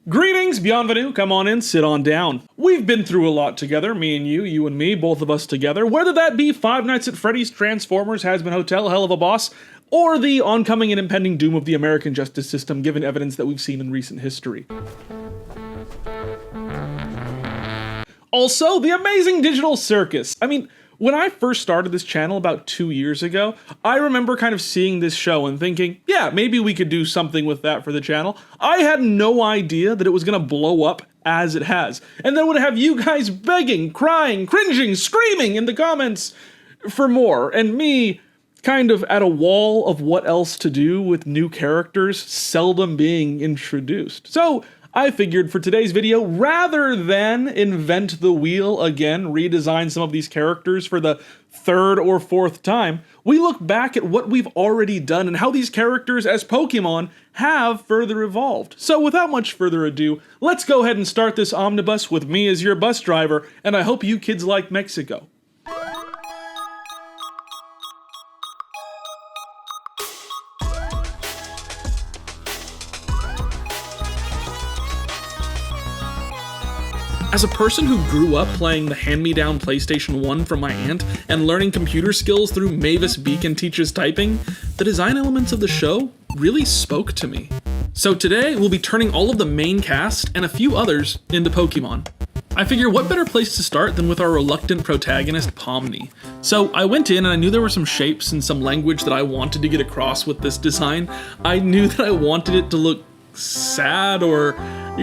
Greetings, bienvenue, come on in, sit on down. We've been through a lot together, me and you and me, both of us together, whether that be Five Nights at Freddy's, Transformers, Has-Been Hotel, Hell of a Boss, or the oncoming and impending doom of the American justice system, given evidence that we've seen in recent history. Also, the amazing Digital Circus. I mean, when I first started this channel about 2 years ago, I remember kind of seeing this show and thinking, yeah, maybe we could do something with that for the channel. I had no idea that it was gonna blow up as it has. And then would have you guys begging, crying, cringing, screaming in the comments for more, and me kind of at a wall of what else to do with new characters seldom being introduced. So I figured for today's video, rather than invent the wheel again, redesign some of these characters for the third or fourth time, we look back at what we've already done and how these characters as Pokémon have further evolved. So without much further ado, let's go ahead and start this omnibus with me as your bus driver, and I hope you kids like Mexico. As a person who grew up playing the hand-me-down PlayStation 1 from my aunt and learning computer skills through Mavis Beacon Teaches Typing, the design elements of the show really spoke to me. So today, we'll be turning all of the main cast and a few others into Pokemon. I figure what better place to start than with our reluctant protagonist, Pomni. So I went in and I knew there were some shapes and some language that I wanted to get across with this design. I knew that I wanted it to look sad or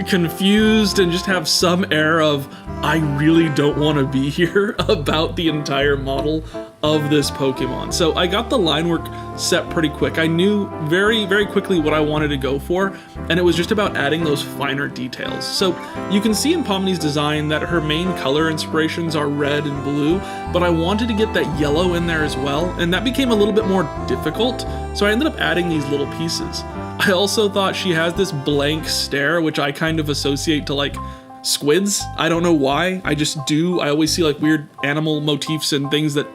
confused and just have some air of I really don't want to be here about the entire model of this Pokemon. So I got the line work set pretty quick. I knew very quickly what I wanted to go for, and it was just about adding those finer details. So you can see in Pomni's design that her main color inspirations are red and blue, but I wanted to get that yellow in there as well, and that became a little bit more difficult, so I ended up adding these little pieces. I also thought she has this blank stare, which I kind of associate to like squids. I don't know why, I just do. I always see like weird animal motifs and things that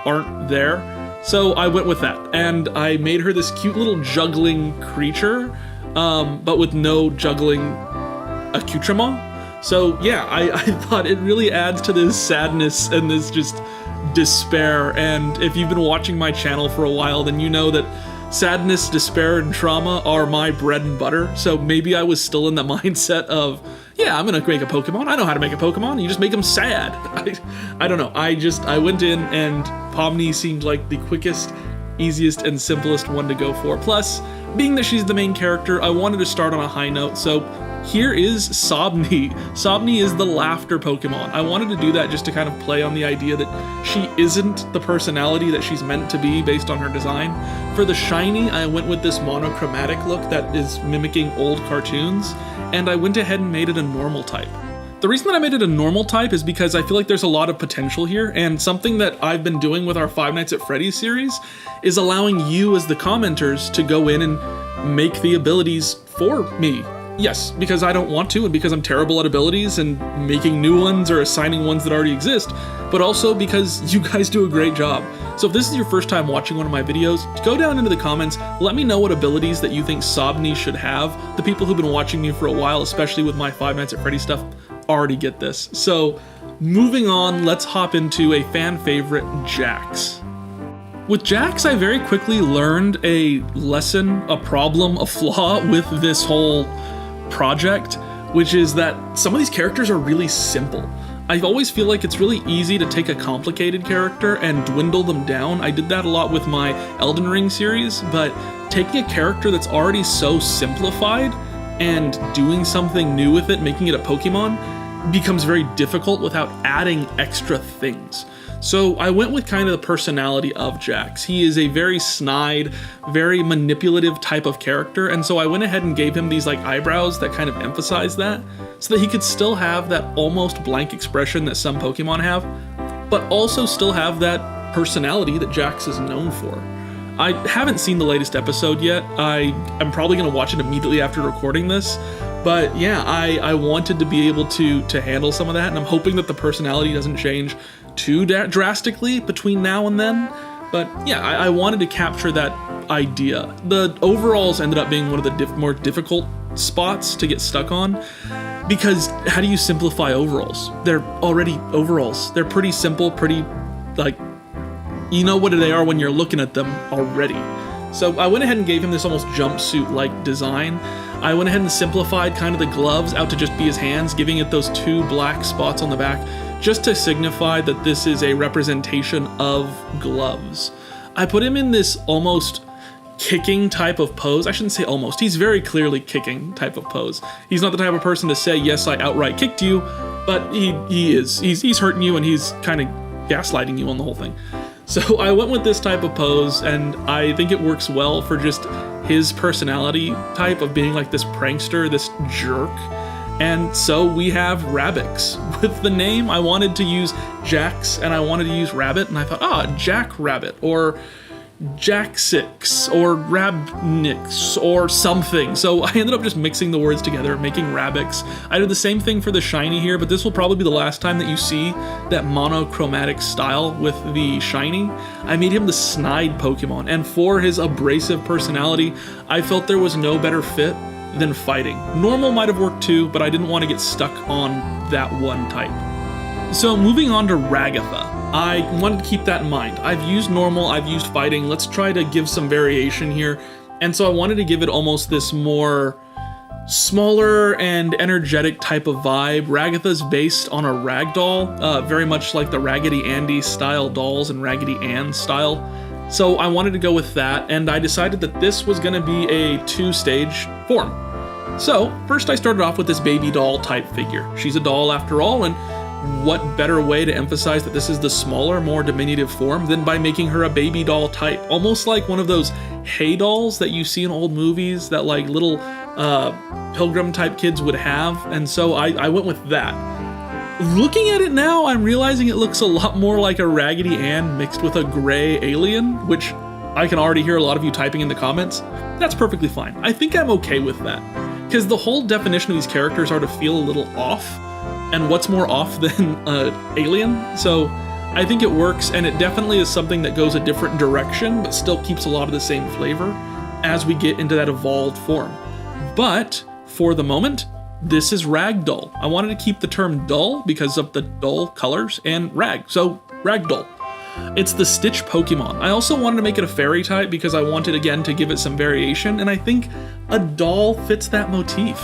aren't there. So I went with that, and I made her this cute little juggling creature, but with no juggling accoutrement. So yeah, I thought it really adds to this sadness and this just despair, and if you've been watching my channel for a while, then you know that sadness, despair, and trauma are my bread and butter, so maybe I was still in the mindset of, yeah, I'm gonna make a Pokemon, I know how to make a Pokemon, you just make them sad. I don't know, I went in and Pomni seemed like the quickest, easiest, and simplest one to go for. Plus, being that she's the main character, I wanted to start on a high note, so here is Sobni. Sobni is the laughter Pokemon. I wanted to do that just to kind of play on the idea that she isn't the personality that she's meant to be based on her design. For the shiny, I went with this monochromatic look that is mimicking old cartoons, and I went ahead and made it a normal type. The reason that I made it a normal type is because I feel like there's a lot of potential here, and something that I've been doing with our Five Nights at Freddy's series is allowing you as the commenters to go in and make the abilities for me. Yes, because I don't want to, and because I'm terrible at abilities and making new ones or assigning ones that already exist, but also because you guys do a great job. So if this is your first time watching one of my videos, go down into the comments, let me know what abilities that you think Sobni should have. The people who've been watching me for a while, especially with my Five Nights at Freddy's stuff, already get this. So moving on, let's hop into a fan favorite, Jax. With Jax, I very quickly learned a lesson, a problem, a flaw with this whole project, which is that some of these characters are really simple. I always feel like it's really easy to take a complicated character and dwindle them down. I did that a lot with my Elden Ring series, but taking a character that's already so simplified and doing something new with it, making it a Pokemon, becomes very difficult without adding extra things. So I went with kind of the personality of Jax. He is a very snide, very manipulative type of character, and so I went ahead and gave him these like eyebrows that kind of emphasize that, so that he could still have that almost blank expression that some Pokemon have, but also still have that personality that Jax is known for. I haven't seen the latest episode yet. I'm probably going to watch it immediately after recording this, but yeah, I wanted to be able to handle some of that, and I'm hoping that the personality doesn't change too drastically between now and then. But yeah, I wanted to capture that idea. The overalls ended up being one of the more difficult spots to get stuck on, because how do you simplify overalls? They're already overalls. They're pretty simple, pretty, like, you know what they are when you're looking at them already. So I went ahead and gave him this almost jumpsuit-like design. I went ahead and simplified kind of the gloves out to just be his hands, giving it those 2 black spots on the back, just to signify that this is a representation of gloves. I put him in this almost kicking type of pose. I shouldn't say almost. He's very clearly kicking type of pose. He's not the type of person to say, yes, I outright kicked you, but he is. He's hurting you, and he's kind of gaslighting you on the whole thing. So I went with this type of pose, and I think it works well for just his personality type of being like this prankster, this jerk. And so we have Rabbix. With the name, I wanted to use Jax, and I wanted to use Rabbit, and I thought, Jack Rabbit, or Jack6, or Rabnix, or something. So I ended up just mixing the words together, making Rabbix. I did the same thing for the shiny here, but this will probably be the last time that you see that monochromatic style with the shiny. I made him the snide Pokemon, and for his abrasive personality, I felt there was no better fit than fighting. Normal might have worked too, but I didn't want to get stuck on that one type. So moving on to Ragatha. I wanted to keep that in mind. I've used normal, I've used fighting, let's try to give some variation here. And so I wanted to give it almost this more smaller and energetic type of vibe. Ragatha's based on a ragdoll, very much like the Raggedy Andy style dolls and Raggedy Ann style. So I wanted to go with that, and I decided that this was gonna be a 2-stage form. So first I started off with this baby doll type figure. She's a doll after all, and what better way to emphasize that this is the smaller, more diminutive form than by making her a baby doll type, almost like one of those hay dolls that you see in old movies that like little pilgrim type kids would have. And so I went with that. Looking at it now, I'm realizing it looks a lot more like a Raggedy Ann mixed with a gray alien, which I can already hear a lot of you typing in the comments. That's perfectly fine. I think I'm okay with that, because the whole definition of these characters are to feel a little off. And what's more off than alien? So I think it works, and it definitely is something that goes a different direction, but still keeps a lot of the same flavor as we get into that evolved form. But for the moment, this is Ragdoll. I wanted to keep the term dull because of the dull colors and rag, so Ragdoll. It's the Stitch Pokemon. I also wanted to make it a fairy type because I wanted, again, to give it some variation, and I think a doll fits that motif.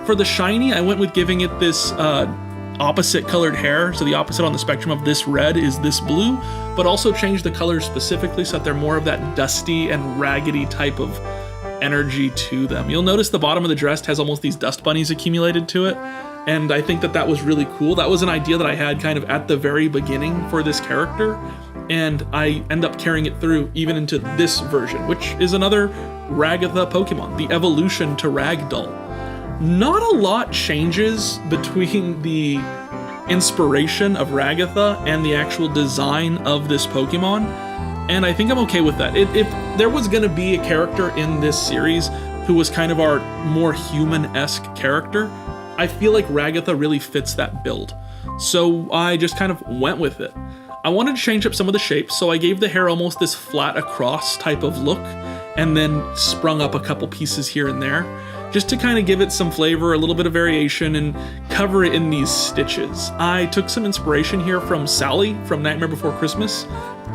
For the shiny, I went with giving it this opposite colored hair, so the opposite on the spectrum of this red is this blue, but also changed the colors specifically so that they're more of that dusty and raggedy type of energy to them. You'll notice the bottom of the dress has almost these dust bunnies accumulated to it, and I think that that was really cool. That was an idea that I had kind of at the very beginning for this character, and I end up carrying it through even into this version, which is another Ragatha Pokemon, the evolution to Ragdoll. Not a lot changes between the inspiration of Ragatha and the actual design of this Pokemon, and I think I'm okay with that. If there was going to be a character in this series who was kind of our more human-esque character, I feel like Ragatha really fits that build. So I just kind of went with it. I wanted to change up some of the shapes, so I gave the hair almost this flat across type of look, and then sprung up a couple pieces here and there, just to kind of give it some flavor, a little bit of variation, and cover it in these stitches. I took some inspiration here from Sally from Nightmare Before Christmas.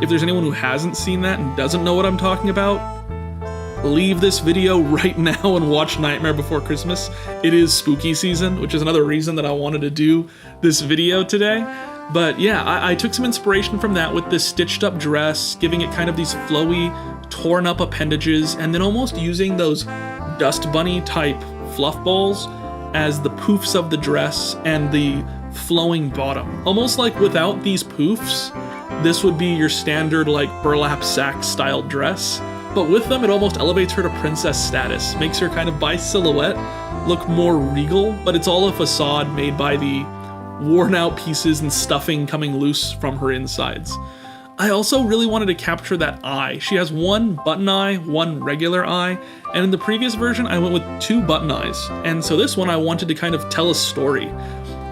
If there's anyone who hasn't seen that and doesn't know what I'm talking about, leave this video right now and watch Nightmare Before Christmas. It is spooky season, which is another reason that I wanted to do this video today. But yeah, I took some inspiration from that with this stitched up dress, giving it kind of these flowy, torn up appendages, and then almost using those dust bunny type fluff balls as the poofs of the dress and the flowing bottom. Almost like without these poofs, this would be your standard like burlap sack style dress. But with them, it almost elevates her to princess status, makes her kind of by silhouette look more regal, but it's all a facade made by the worn out pieces and stuffing coming loose from her insides. I also really wanted to capture that eye. She has one button eye, one regular eye, and in the previous version I went with 2 button eyes. And so this one I wanted to kind of tell a story.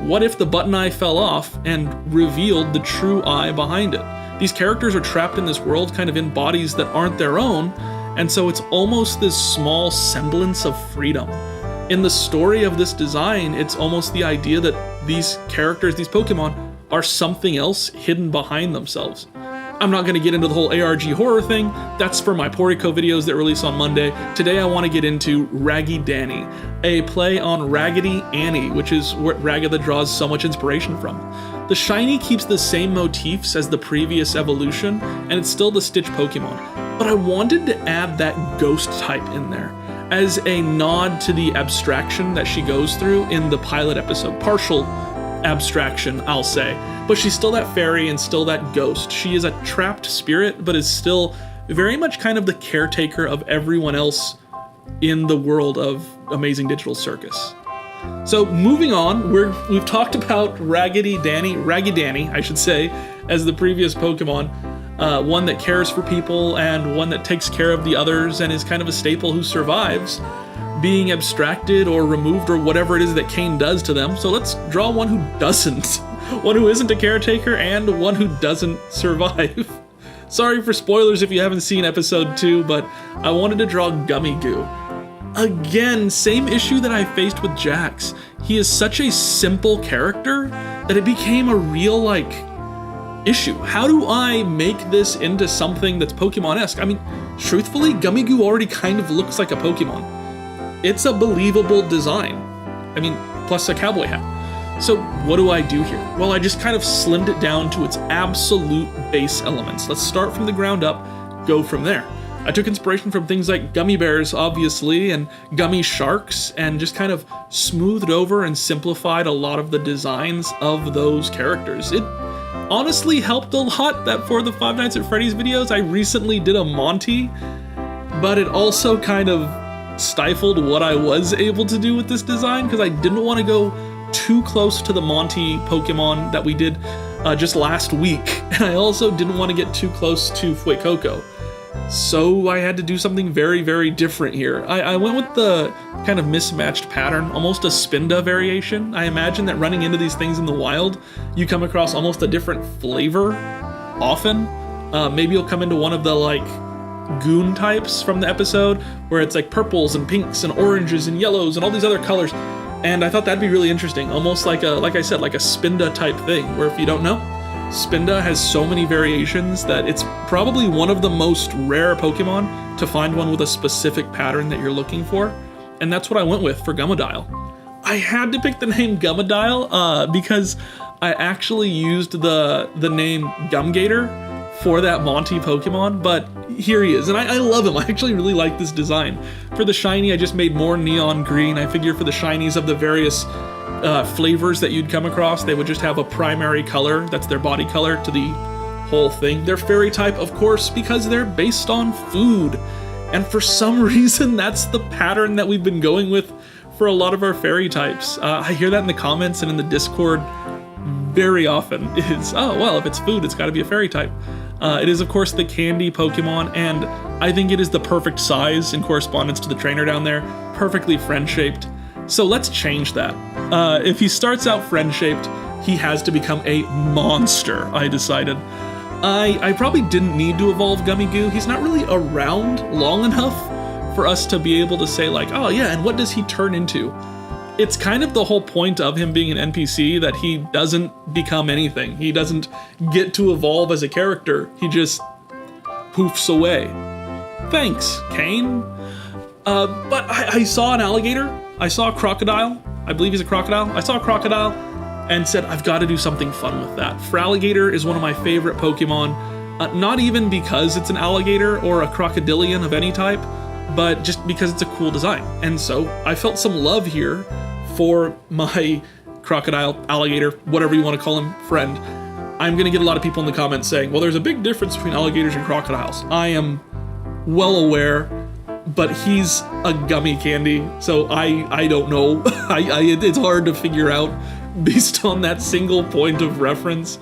What if the button eye fell off and revealed the true eye behind it? These characters are trapped in this world kind of in bodies that aren't their own, and so it's almost this small semblance of freedom. in the story of this design, it's almost the idea that these characters, these Pokemon, are something else hidden behind themselves. I'm not going to get into the whole ARG horror thing. That's for my Porico videos that release on Monday. Today I want to get into Raggy Danny, a play on Raggedy Annie, which is what Ragatha draws so much inspiration from. The shiny keeps the same motifs as the previous evolution, and it's still the Stitch Pokemon. But I wanted to add that ghost type in there as a nod to the abstraction that she goes through in the pilot episode. Partial abstraction, I'll say. But she's still that fairy and still that ghost. She is a trapped spirit, but is still very much kind of the caretaker of everyone else in the world of Amazing Digital Circus. So moving on, we've talked about Raggy Danny, I should say, as the previous Pokemon. One that cares for people and one that takes care of the others and is kind of a staple who survives being abstracted or removed or whatever it is that Kane does to them. So let's draw one who doesn't. One who isn't a caretaker and one who doesn't survive. Sorry for spoilers if you haven't seen episode 2, but I wanted to draw Gummy Goo. Again, same issue that I faced with Jax. He is such a simple character that it became a real, issue. How do I make this into something that's Pokemon-esque? I mean, truthfully, Gummy Goo already kind of looks like a Pokemon. It's a believable design. I mean, plus a cowboy hat. So what do I do here? Well, I just kind of slimmed it down to its absolute base elements. Let's start from the ground up, go from there. I took inspiration from things like gummy bears, obviously, and gummy sharks, and just kind of smoothed over and simplified a lot of the designs of those characters. It honestly helped a lot that for the Five Nights at Freddy's videos, I recently did a Monty, but it also kind of stifled what I was able to do with this design because I didn't want to go too close to the Monty Pokemon that we did just last week, and I also didn't want to get too close to Fuecoco. So I had to do something very, very different here. I went with the kind of mismatched pattern, almost a Spinda variation. I imagine that running into these things in the wild, you come across almost a different flavor often. Maybe you'll come into one of the goon types from the episode where it's purples and pinks and oranges and yellows and all these other colors. And I thought that'd be really interesting, almost like a Spinda type thing, where if you don't know, Spinda has so many variations that it's probably one of the most rare Pokemon to find one with a specific pattern that you're looking for. And that's what I went with for Gumadile. I had to pick the name Gumadile because I actually used the name Gumgator for that Monty Pokemon, but here he is, and I love him. I actually really like this design. For the shiny, I just made more neon green. I figure for the shinies of the various flavors that you'd come across, they would just have a primary color, that's their body color, to the whole thing. They're fairy type, of course, because they're based on food. And for some reason, that's the pattern that we've been going with for a lot of our fairy types. I hear that in the comments and in the Discord very often. Is, oh, well, if it's food, it's got to be a fairy type. It is, of course, the candy Pokemon, and I think it is the perfect size in correspondence to the trainer down there, perfectly friend-shaped. So let's change that. If he starts out friend-shaped, he has to become a monster, I decided. I probably didn't need to evolve Gummy Goo. He's not really around long enough for us to be able to say oh yeah, and what does he turn into? It's kind of the whole point of him being an NPC that he doesn't become anything. He doesn't get to evolve as a character. He just poofs away. Thanks, Kane. But I saw an alligator. I saw a crocodile. I believe he's a crocodile. I saw a crocodile and said, I've got to do something fun with that. Fralligator is one of my favorite Pokemon, not even because it's an alligator or a crocodilian of any type, but just because it's a cool design. And so I felt some love here for my crocodile, alligator, whatever you want to call him, friend. I'm going to get a lot of people in the comments saying, well, there's a big difference between alligators and crocodiles. I am well aware, but he's a gummy candy, so I don't know. It's hard to figure out based on that single point of reference.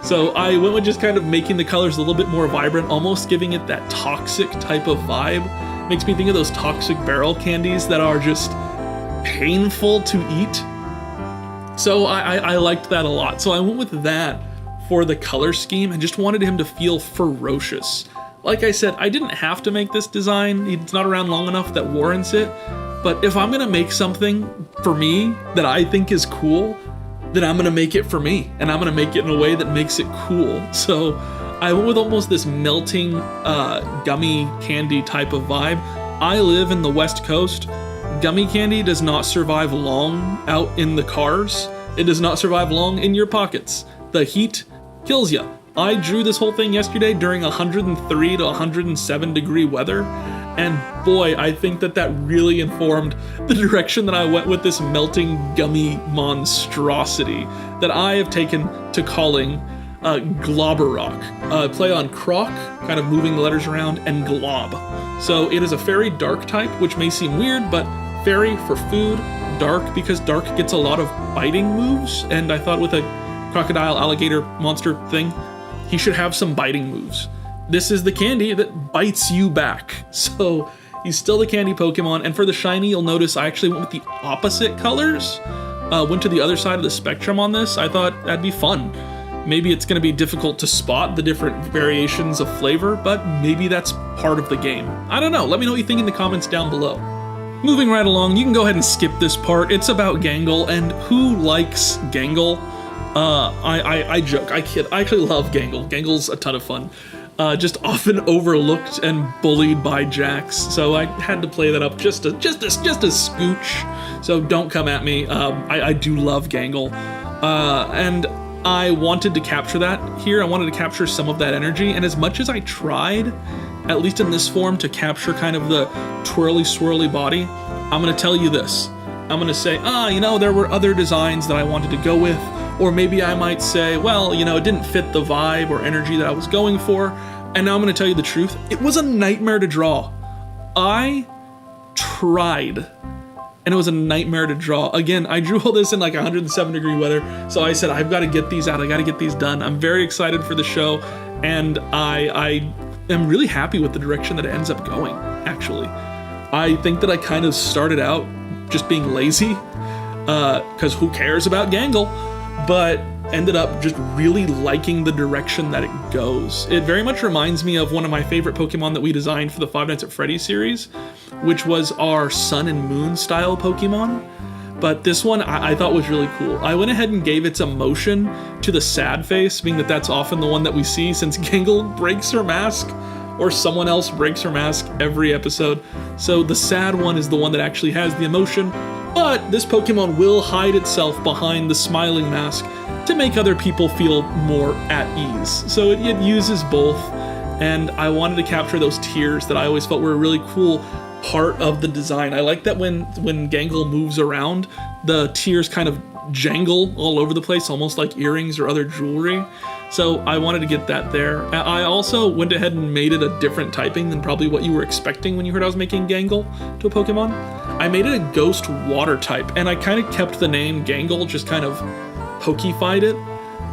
So I went with just kind of making the colors a little bit more vibrant, almost giving it that toxic type of vibe. Makes me think of those toxic barrel candies that are just painful to eat. So I liked that a lot. So I went with that for the color scheme and just wanted him to feel ferocious. Like I said, I didn't have to make this design. It's not around long enough that warrants it, but if I'm gonna make something for me that I think is cool, then I'm gonna make it for me, and I'm gonna make it in a way that makes it cool. So I went with almost this melting gummy candy type of vibe. I live in the West Coast. Gummy candy does not survive long out in the cars. It does not survive long in your pockets. The heat kills you. I drew this whole thing yesterday during 103 to 107 degree weather, and boy, I think that really informed the direction that I went with this melting gummy monstrosity that I have taken to calling Globber Rock. Play on croc, kind of moving the letters around, and glob. So it is a fairy dark type, which may seem weird, but fairy for food, dark because dark gets a lot of biting moves, and I thought with a crocodile, alligator, monster thing, he should have some biting moves. This is the candy that bites you back. So he's still the candy Pokemon, and for the shiny, you'll notice I actually went with the opposite colors. Went to the other side of the spectrum on this. I thought that'd be fun. Maybe it's going to be difficult to spot the different variations of flavor, but maybe that's part of the game. I don't know. Let me know what you think in the comments down below. Moving right along, you can go ahead and skip this part. It's about Gangle, and who likes Gangle? I joke, I kid. I actually love Gangle. Gangle's a ton of fun. Just often overlooked and bullied by Jax, so I had to play that up just a scooch. So don't come at me. I do love Gangle, and I wanted to capture that here. I wanted to capture some of that energy, and as much as I tried, at least in this form, to capture kind of the twirly swirly body, I'm gonna tell you this. I'm gonna say, there were other designs that I wanted to go with, or maybe I might say, well, it didn't fit the vibe or energy that I was going for, and now I'm gonna tell you the truth. It was a nightmare to draw. I tried, and it was a nightmare to draw. Again, I drew all this in like 107 degree weather, so I said, I've got to get these out, I got to get these done. I'm very excited for the show, and I am really happy with the direction that it ends up going, actually. I think that I kind of started out just being lazy, because who cares about Gangle, but ended up just really liking the direction that it goes. It very much reminds me of one of my favorite Pokemon that we designed for the Five Nights at Freddy's series, which was our Sun and Moon style Pokemon. But this one I thought was really cool. I went ahead and gave its emotion to the sad face, being that that's often the one that we see since Gangle breaks her mask, or someone else breaks her mask every episode. So the sad one is the one that actually has the emotion, but this Pokemon will hide itself behind the smiling mask to make other people feel more at ease. So it uses both, and I wanted to capture those tears that I always felt were a really cool part of the design. I like that when Gangle moves around, the tears kind of jangle all over the place, almost like earrings or other jewelry. So I wanted to get that there. I also went ahead and made it a different typing than probably what you were expecting when you heard I was making Gangle to a Pokemon. I made it a ghost water type, and I kind of kept the name Gangle, just kind of pokefied it.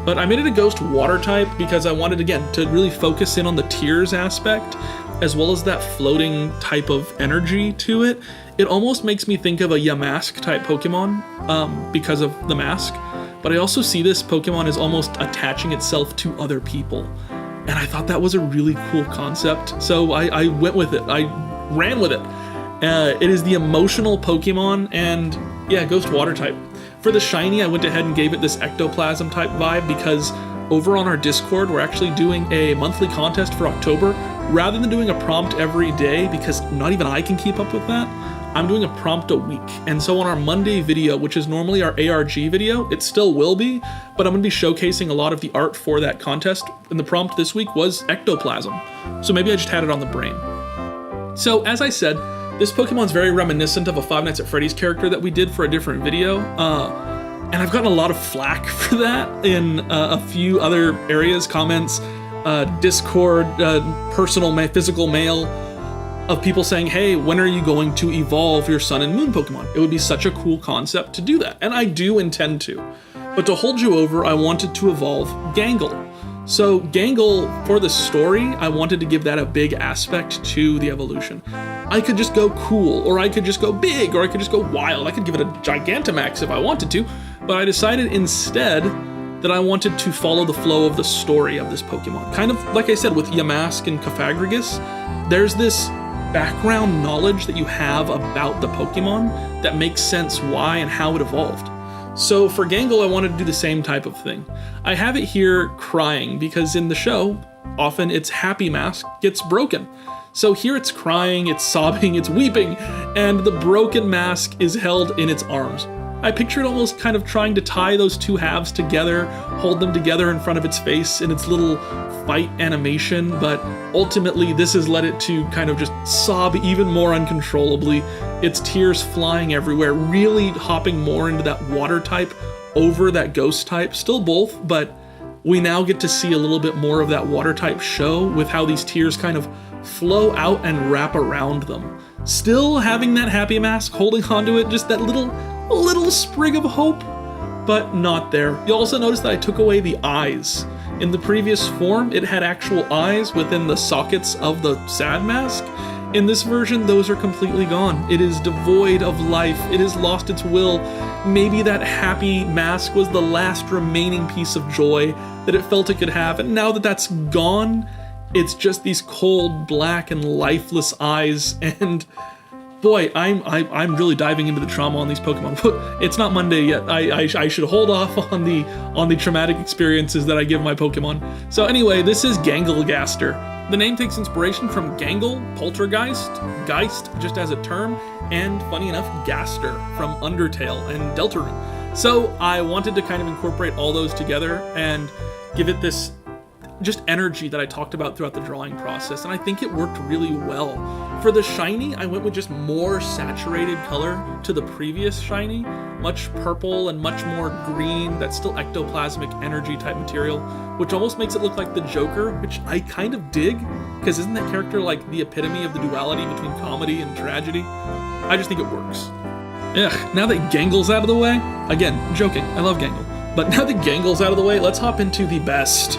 But I made it a ghost water type because I wanted, again, to really focus in on the tears aspect, as well as that floating type of energy to it. It almost makes me think of a Yamask type Pokemon because of the mask. But I also see this Pokemon as almost attaching itself to other people. And I thought that was a really cool concept. So I went with it. I ran with it. It is the emotional Pokemon, and yeah, ghost water type. For the shiny, I went ahead and gave it this ectoplasm type vibe because over on our Discord, we're actually doing a monthly contest for October. Rather than doing a prompt every day, because not even I can keep up with that, I'm doing a prompt a week. And so on our Monday video, which is normally our ARG video, it still will be, but I'm gonna be showcasing a lot of the art for that contest. And the prompt this week was ectoplasm. So maybe I just had it on the brain. So as I said, this Pokemon's very reminiscent of a Five Nights at Freddy's character that we did for a different video. And I've gotten a lot of flack for that in a few other areas, comments, Discord, personal physical mail, of people saying, hey, when are you going to evolve your Sun and Moon Pokemon? It would be such a cool concept to do that, and I do intend to. But to hold you over, I wanted to evolve Gangle. So Gangle, for the story, I wanted to give that a big aspect to the evolution. I could just go cool, or I could just go big, or I could just go wild. I could give it a Gigantamax if I wanted to, but I decided instead that I wanted to follow the flow of the story of this Pokemon. Kind of like I said with Yamask and Cofagrigus, there's this background knowledge that you have about the Pokemon that makes sense why and how it evolved. So for Gangle, I wanted to do the same type of thing. I have it here crying because in the show, often its happy mask gets broken. So here it's crying, it's sobbing, it's weeping, and the broken mask is held in its arms. I pictured almost kind of trying to tie those two halves together, hold them together in front of its face in its little fight animation, but ultimately this has led it to kind of just sob even more uncontrollably, its tears flying everywhere, really hopping more into that water type over that ghost type, still both, but we now get to see a little bit more of that water type show with how these tears kind of flow out and wrap around them. Still having that happy mask, holding onto it, just that little sprig of hope, but not there. You'll also notice that I took away the eyes. In the previous form, it had actual eyes within the sockets of the sad mask. In this version, those are completely gone. It is devoid of life. It has lost its will. Maybe that happy mask was the last remaining piece of joy that it felt it could have, and now that that's gone, it's just these cold, black, and lifeless eyes, and boy, I'm really diving into the trauma on these Pokemon. It's not Monday yet. I should hold off on the traumatic experiences that I give my Pokemon. So anyway, this is Ganglegaster. The name takes inspiration from Gangle, Poltergeist, Geist just as a term, and funny enough, Gaster from Undertale and Deltarune. So I wanted to kind of incorporate all those together and give it this just energy that I talked about throughout the drawing process, and I think it worked really well. For the shiny, I went with just more saturated color to the previous shiny, much purple and much more green, that's still ectoplasmic energy type material, which almost makes it look like the Joker, which I kind of dig, because isn't that character like the epitome of the duality between comedy and tragedy? I just think it works. Ugh, now that Gangle's out of the way, again, joking, I love Gangle, but now that Gangle's out of the way, let's hop into the best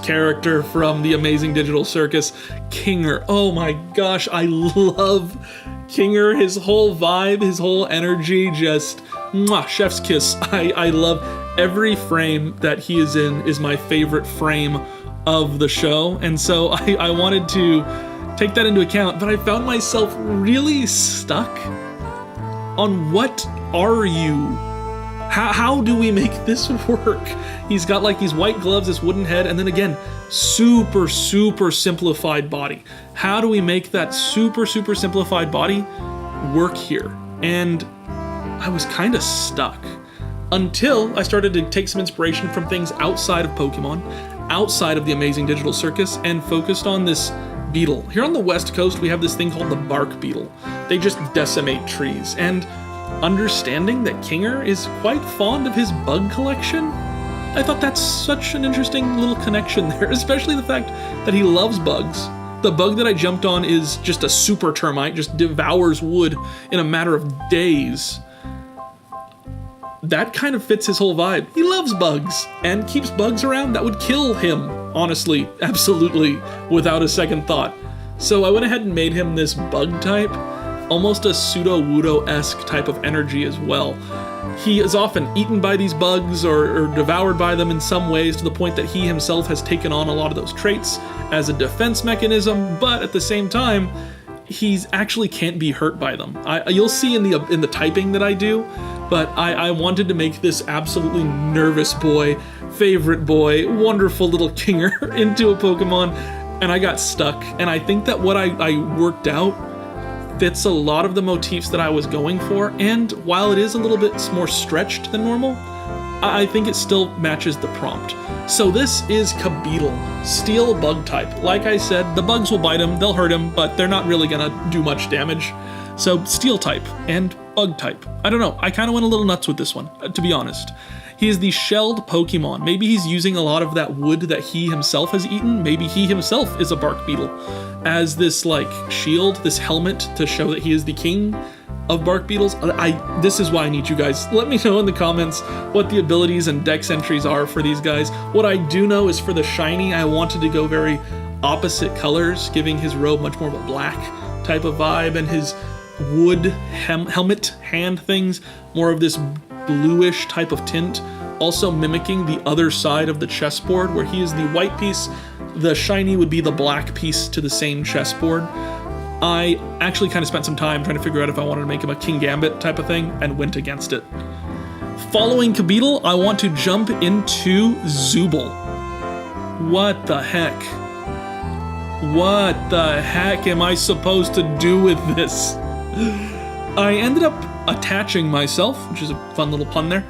character from the amazing Digital Circus, Kinger. Oh my gosh, I love Kinger, his whole vibe, his whole energy, just mwah, chef's kiss. I love every frame that he is in is my favorite frame of the show, and so I wanted to take that into account, but I found myself really stuck on what are you? How do we make this work? He's got like these white gloves, this wooden head, and then again, super simplified body. How do we make that super simplified body work here? And I was kind of stuck until I started to take some inspiration from things outside of Pokemon, outside of the amazing Digital Circus, and focused on this beetle. Here on the West Coast, we have this thing called the bark beetle. They just decimate trees, and understanding that Kinger is quite fond of his bug collection, I thought that's such an interesting little connection there, especially the fact that he loves bugs. The bug that I jumped on is just a super termite, just devours wood in a matter of days. That kind of fits his whole vibe. He loves bugs and keeps bugs around that would kill him, honestly, absolutely, without a second thought. So I went ahead and made him this bug type, almost a pseudo-Wudo-esque type of energy as well. He is often eaten by these bugs or devoured by them in some ways, to the point that he himself has taken on a lot of those traits as a defense mechanism, but at the same time, he's actually can't be hurt by them. You'll see in the typing that I do, but I wanted to make this absolutely nervous boy, favorite boy, wonderful little Kinger into a Pokemon, and I got stuck. And I think that what I worked out fits a lot of the motifs that I was going for, and while it is a little bit more stretched than normal, I think it still matches the prompt. So this is Kabeetle, steel bug type. Like I said, the bugs will bite him, they'll hurt him, but they're not really gonna do much damage. So steel type and bug type. I don't know, I kind of went a little nuts with this one, to be honest. He is the shelled Pokemon. Maybe he's using a lot of that wood that he himself has eaten. Maybe he himself is a bark beetle, as this like shield, this helmet to show that he is the king of bark beetles. This is why I need you guys. Let me know in the comments what the abilities and dex entries are for these guys. What I do know is for the shiny, I wanted to go very opposite colors, giving his robe much more of a black type of vibe, and his wood helmet hand things more of this bluish type of tint, also mimicking the other side of the chessboard, where he is the white piece, the shiny would be the black piece to the same chessboard. I actually kind of spent some time trying to figure out if I wanted to make him a King Gambit type of thing, and went against it. Following Kabeetle, I want to jump into Zooble. What the heck? What the heck am I supposed to do with this? I ended up attaching myself, which is a fun little pun there,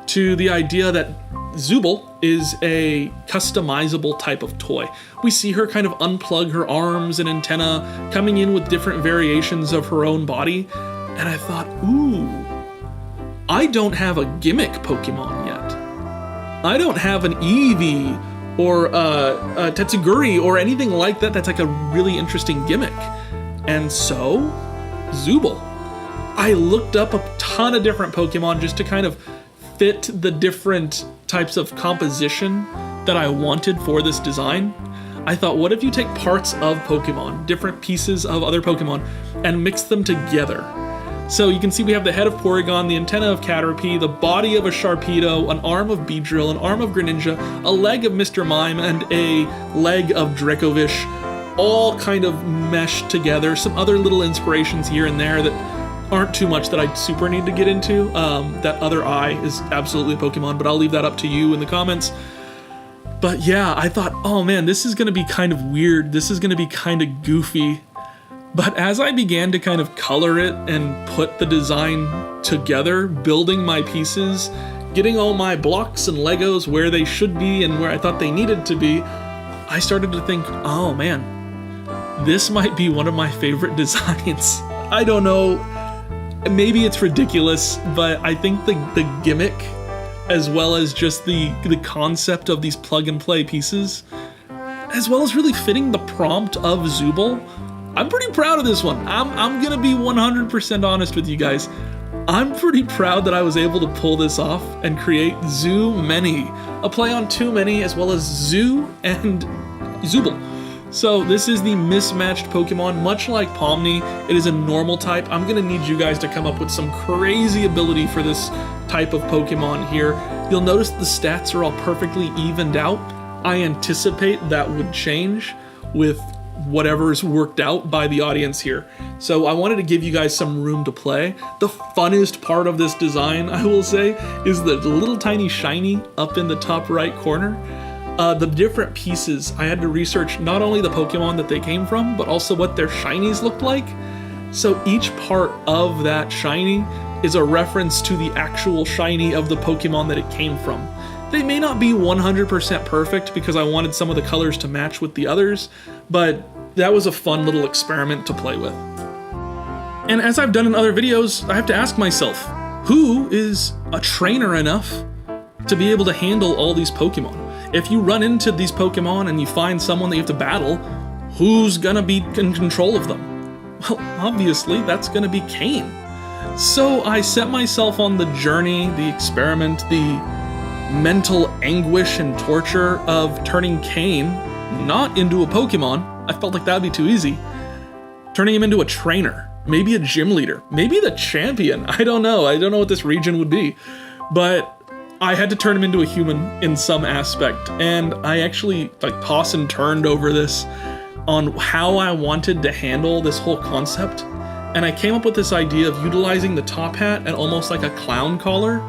to the idea that Zooble is a customizable type of toy. We see her kind of unplug her arms and antenna, coming in with different variations of her own body, and I thought, ooh, I don't have a gimmick Pokemon yet. I don't have an Eevee or a Tetsuguri or anything like that that's like a really interesting gimmick. And so, Zooble. I looked up a ton of different Pokemon just to kind of fit the different types of composition that I wanted for this design. I thought, what if you take parts of Pokemon, different pieces of other Pokemon, and mix them together? So you can see we have the head of Porygon, the antenna of Caterpie, the body of a Sharpedo, an arm of Beedrill, an arm of Greninja, a leg of Mr. Mime, and a leg of Dracovish, all kind of meshed together. Some other little inspirations here and there that aren't too much that I super need to get into. That other eye is absolutely a Pokemon, but I'll leave that up to you in the comments. But yeah, I thought, oh man, this is gonna be kind of weird. This is gonna be kind of goofy. But as I began to kind of color it and put the design together, building my pieces, getting all my blocks and Legos where they should be and where I thought they needed to be, I started to think, oh man, this might be one of my favorite designs. I don't know, maybe it's ridiculous, but I think the gimmick, as well as just the concept of these plug and play pieces, as well as really fitting the prompt of Zooble, I'm pretty proud of this one. I'm gonna be 100% honest with you guys. I'm pretty proud that I was able to pull this off and create Zoo Many, a play on Too Many, as well as Zoo and Zooble. So this is the mismatched Pokemon, much like Pomni. It is a normal type. I'm gonna need you guys to come up with some crazy ability for this type of Pokemon here. You'll notice the stats are all perfectly evened out. I anticipate that would change with whatever is worked out by the audience here. So I wanted to give you guys some room to play. The funnest part of this design, I will say, is the little tiny shiny up in the top right corner. The different pieces, I had to research not only the Pokemon that they came from, but also what their shinies looked like. So each part of that shiny is a reference to the actual shiny of the Pokemon that it came from. They may not be 100% perfect because I wanted some of the colors to match with the others, but that was a fun little experiment to play with. And as I've done in other videos, I have to ask myself, who is a trainer enough to be able to handle all these Pokemon? If you run into these Pokemon and you find someone that you have to battle, who's gonna be in control of them? Well, obviously that's gonna be Kane. So I set myself on the journey, the experiment, the mental anguish and torture of turning Kane not into a Pokemon. I felt like that'd be too easy. Turning him into a trainer, maybe a gym leader, maybe the champion. I don't know what this region would be, but I had to turn him into a human in some aspect, and I actually tossed and turned over this on how I wanted to handle this whole concept, and I came up with this idea of utilizing the top hat and almost like a clown collar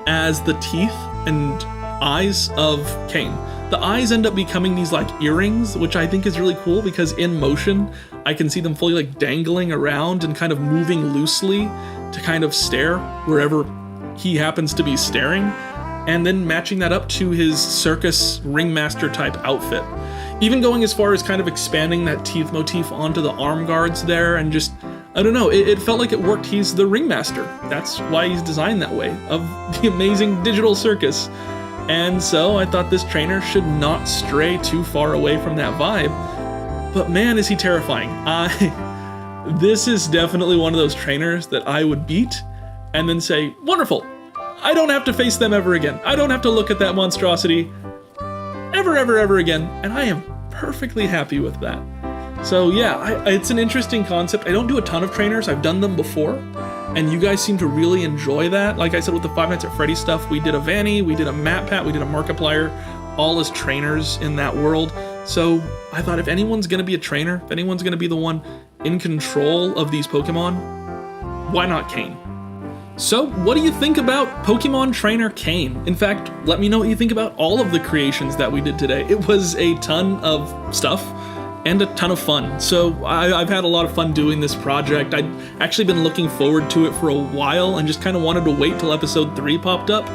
as the teeth and eyes of Kane. The eyes end up becoming these earrings, which I think is really cool because in motion, I can see them fully dangling around and kind of moving loosely to kind of stare wherever he happens to be staring, and then matching that up to his circus ringmaster type outfit. Even going as far as kind of expanding that teeth motif onto the arm guards there, and just, I don't know, it felt like it worked. He's the ringmaster. That's why he's designed that way, of the amazing Digital Circus. And so I thought this trainer should not stray too far away from that vibe. But man, is he terrifying. This is definitely one of those trainers that I would beat and then say, wonderful, I don't have to face them ever again. I don't have to look at that monstrosity ever again. And I am perfectly happy with that. So yeah, it's an interesting concept. I don't do a ton of trainers. I've done them before, and you guys seem to really enjoy that. Like I said, with the Five Nights at Freddy's stuff, we did a Vanny, we did a MatPat, we did a Markiplier, all as trainers in that world. So I thought if anyone's gonna be a trainer, if anyone's gonna be the one in control of these Pokemon, why not Cain? So what do you think about Pokemon Trainer Cain? In fact, let me know what you think about all of the creations that we did today. It was a ton of stuff and a ton of fun. So I've had a lot of fun doing this project. I'd actually been looking forward to it for a while and just kind of wanted to wait till episode 3 popped up.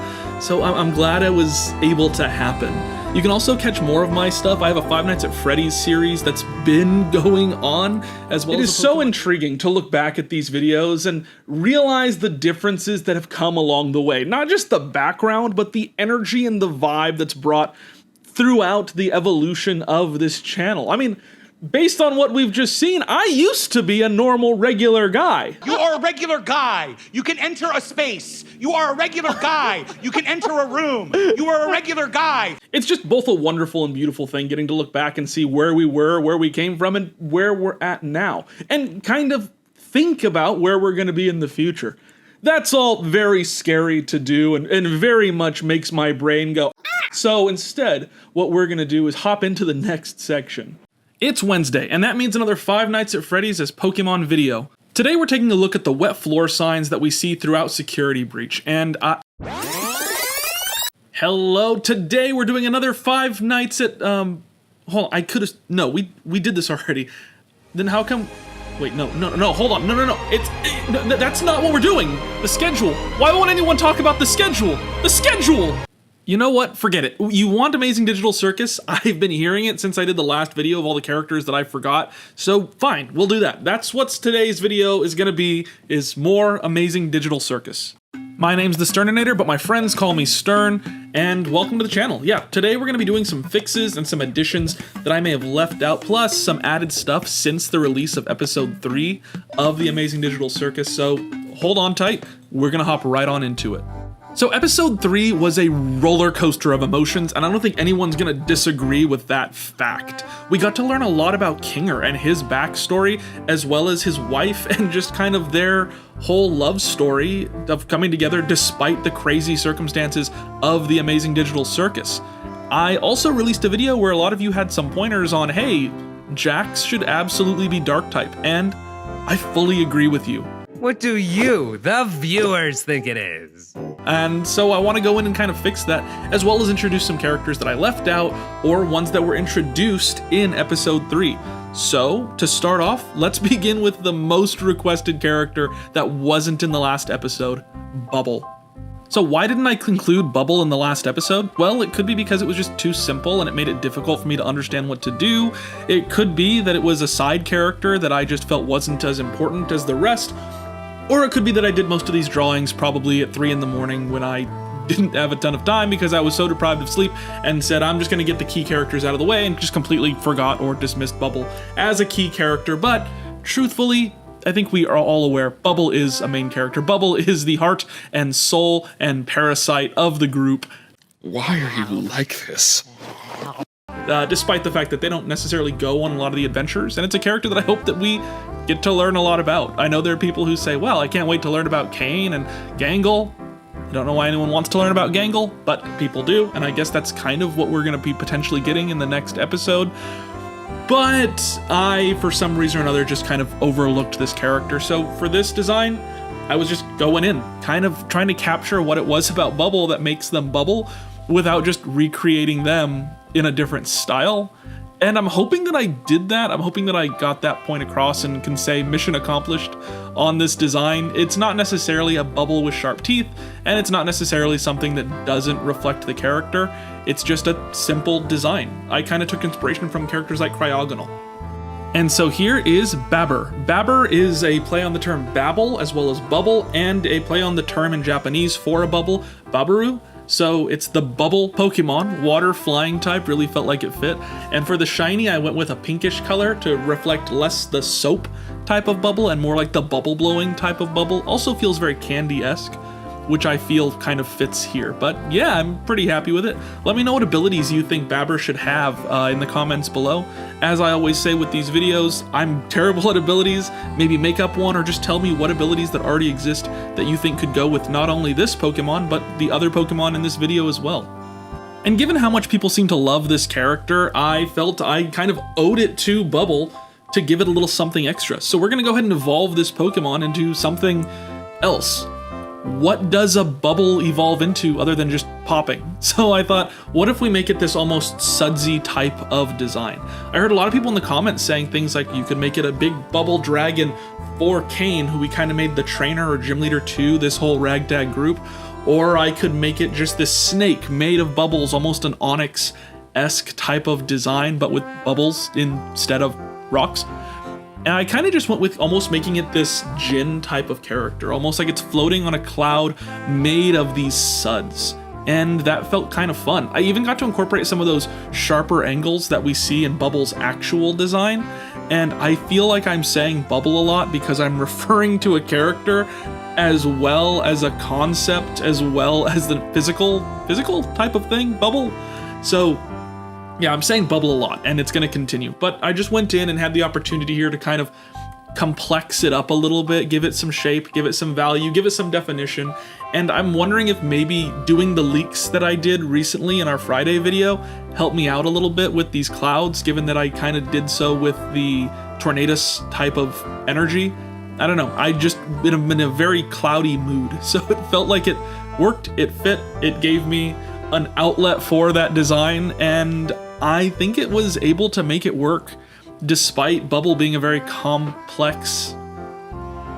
So I'm glad it was able to happen. You can also catch more of my stuff. I have a Five Nights at Freddy's series that's been going on, as well as... It is so intriguing to look back at these videos and realize the differences that have come along the way. Not just the background, but the energy and the vibe that's brought throughout the evolution of this channel. I mean, based on what we've just seen, I used to be a normal, regular guy. You are a regular guy. You can enter a space. You are a regular guy. You can enter a room. You are a regular guy. It's just both a wonderful and beautiful thing getting to look back and see where we were, where we came from, and where we're at now. And kind of think about where we're going to be in the future. That's all very scary to do and very much makes my brain go, ah! So instead, what we're going to do is hop into the next section. It's Wednesday, and that means another Five Nights at Freddy's as Pokemon video. Today we're taking a look at the wet floor signs that we see throughout Security Breach, and hello, today we're doing another Five Nights at, hold on, no, we did this already. Then how come, wait, no, hold on, no, that's not what we're doing. The schedule, why won't anyone talk about the schedule? The schedule! You know what? Forget it. You want Amazing Digital Circus? I've been hearing it since I did the last video of all the characters that I forgot. So fine, we'll do that. That's what today's video is gonna be, is more Amazing Digital Circus. My name's the Sterninator, but my friends call me Stern, and welcome to the channel. Yeah, today we're gonna be doing some fixes and some additions that I may have left out, plus some added stuff since the release of episode 3 of the Amazing Digital Circus. So hold on tight, we're gonna hop right on into it. So episode 3 was a roller coaster of emotions, and I don't think anyone's gonna disagree with that fact. We got to learn a lot about Kinger and his backstory, as well as his wife, and just kind of their whole love story of coming together despite the crazy circumstances of the Amazing Digital Circus. I also released a video where a lot of you had some pointers on, hey, Jax should absolutely be Dark type, and I fully agree with you. What do you, the viewers, think it is? And so I want to go in and kind of fix that, as well as introduce some characters that I left out, or ones that were introduced in episode 3. So, to start off, let's begin with the most requested character that wasn't in the last episode, Bubble. So why didn't I include Bubble in the last episode? Well, it could be because it was just too simple and it made it difficult for me to understand what to do. It could be that it was a side character that I just felt wasn't as important as the rest. Or it could be that I did most of these drawings probably at 3 in the morning when I didn't have a ton of time because I was so deprived of sleep and said I'm just gonna get the key characters out of the way and just completely forgot or dismissed Bubble as a key character. But truthfully, I think we are all aware Bubble is a main character. Bubble is the heart and soul and parasite of the group. Why are you like this? Despite the fact that they don't necessarily go on a lot of the adventures, and it's a character that I hope that we get to learn a lot about. I know there are people who say, well, I can't wait to learn about Cain and Gangle. I don't know why anyone wants to learn about Gangle, but people do, and I guess that's kind of what we're going to be potentially getting in the next episode. But I, for some reason or another, just kind of overlooked this character, so for this design, I was just going in, kind of trying to capture what it was about Bubble that makes them Bubble, without just recreating them in a different style. And I'm hoping that I did that. I'm hoping that I got that point across and can say mission accomplished on this design. It's not necessarily a Bubble with sharp teeth, and it's not necessarily something that doesn't reflect the character. It's just a simple design. I kind of took inspiration from characters like Cryogonal. And so here is Babber. Babber is a play on the term babble as well as bubble, and a play on the term in Japanese for a bubble, babaru. So it's the bubble Pokemon, water flying type, really felt like it fit. And for the shiny, I went with a pinkish color to reflect less the soap type of bubble and more like the bubble blowing type of bubble. Also feels very candy-esque. which I feel kind of fits here. But yeah, I'm pretty happy with it. Let me know what abilities you think Babber should have in the comments below. As I always say with these videos, I'm terrible at abilities. Maybe make up one, or just tell me what abilities that already exist that you think could go with not only this Pokemon, but the other Pokemon in this video as well. And given how much people seem to love this character, I felt I kind of owed it to Bubble to give it a little something extra. So we're gonna go ahead and evolve this Pokemon into something else. What does a Bubble evolve into other than just popping? So I thought, what if we make it this almost sudsy type of design? I heard a lot of people in the comments saying things like you could make it a big bubble dragon for Kane, who we kind of made the trainer or gym leader to this whole ragtag group, or I could make it just this snake made of bubbles, almost an Onyx-esque type of design, but with bubbles instead of rocks. And I kind of just went with almost making it this Jin type of character, almost like it's floating on a cloud made of these suds. And that felt kind of fun. I even got to incorporate some of those sharper angles that we see in Bubble's actual design. And I feel like I'm saying Bubble a lot because I'm referring to a character as well as a concept, as well as the physical type of thing, Bubble. So yeah, I'm saying Bubble a lot, and it's going to continue. But I just went in and had the opportunity here to kind of complex it up a little bit, give it some shape, give it some value, give it some definition. And I'm wondering if maybe doing the leaks that I did recently in our Friday video helped me out a little bit with these clouds, given that I kind of did so with the Tornadus type of energy. I don't know, I just been in a very cloudy mood. So it felt like it worked, it fit, it gave me an outlet for that design, and I think it was able to make it work despite Bubble being a very complex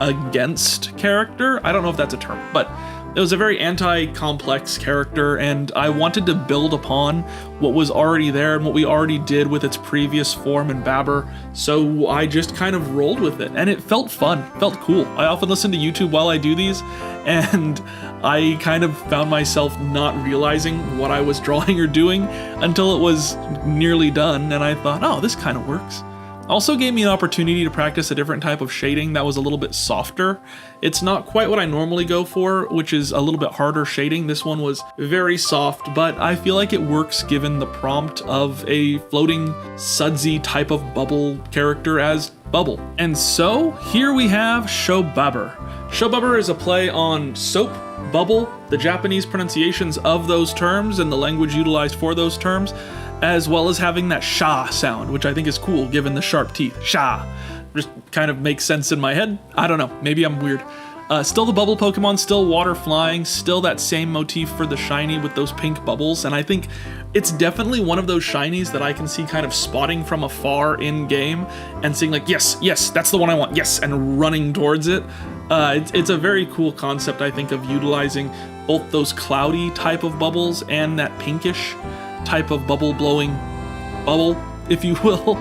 against character. I don't know if that's a term, but it was a very anti-complex character, and I wanted to build upon what was already there and what we already did with its previous form in Babber, so I just kind of rolled with it, and it felt fun, felt cool. I often listen to YouTube while I do these, and I kind of found myself not realizing what I was drawing or doing until it was nearly done, and I thought, oh, this kind of works. Also gave me an opportunity to practice a different type of shading that was a little bit softer. It's not quite what I normally go for, which is a little bit harder shading. This one was very soft, but I feel like it works given the prompt of a floating, sudsy type of bubble character as Bubble. And so here we have Shobabber. Shobabber is a play on soap, bubble, the Japanese pronunciations of those terms and the language utilized for those terms, as well as having that sha sound, which I think is cool given the sharp teeth. Sha. Just kind of makes sense in my head. I don't know, maybe I'm weird. Still the bubble Pokemon, still water flying, still that same motif for the shiny with those pink bubbles, and I think it's definitely one of those shinies that I can see kind of spotting from afar in game and seeing like, yes, yes, that's the one I want, yes, and running towards it. It's a very cool concept, I think, of utilizing both those cloudy type of bubbles and that pinkish type of bubble blowing bubble, if you will.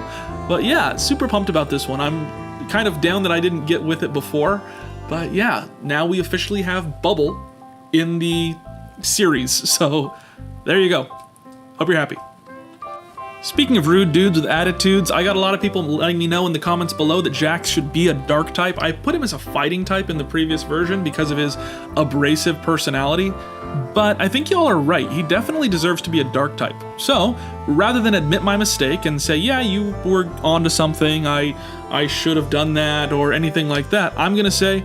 But yeah, super pumped about this one. I'm kind of down that I didn't get with it before, but yeah, now we officially have Bubble in the series, so there you go. Hope you're happy. Speaking of rude dudes with attitudes, I got a lot of people letting me know in the comments below that Jax should be a dark type. I put him as a fighting type in the previous version because of his abrasive personality, but I think y'all are right. He definitely deserves to be a dark type. So, rather than admit my mistake and say, yeah, you were onto something, I should have done that, or anything like that, I'm gonna say,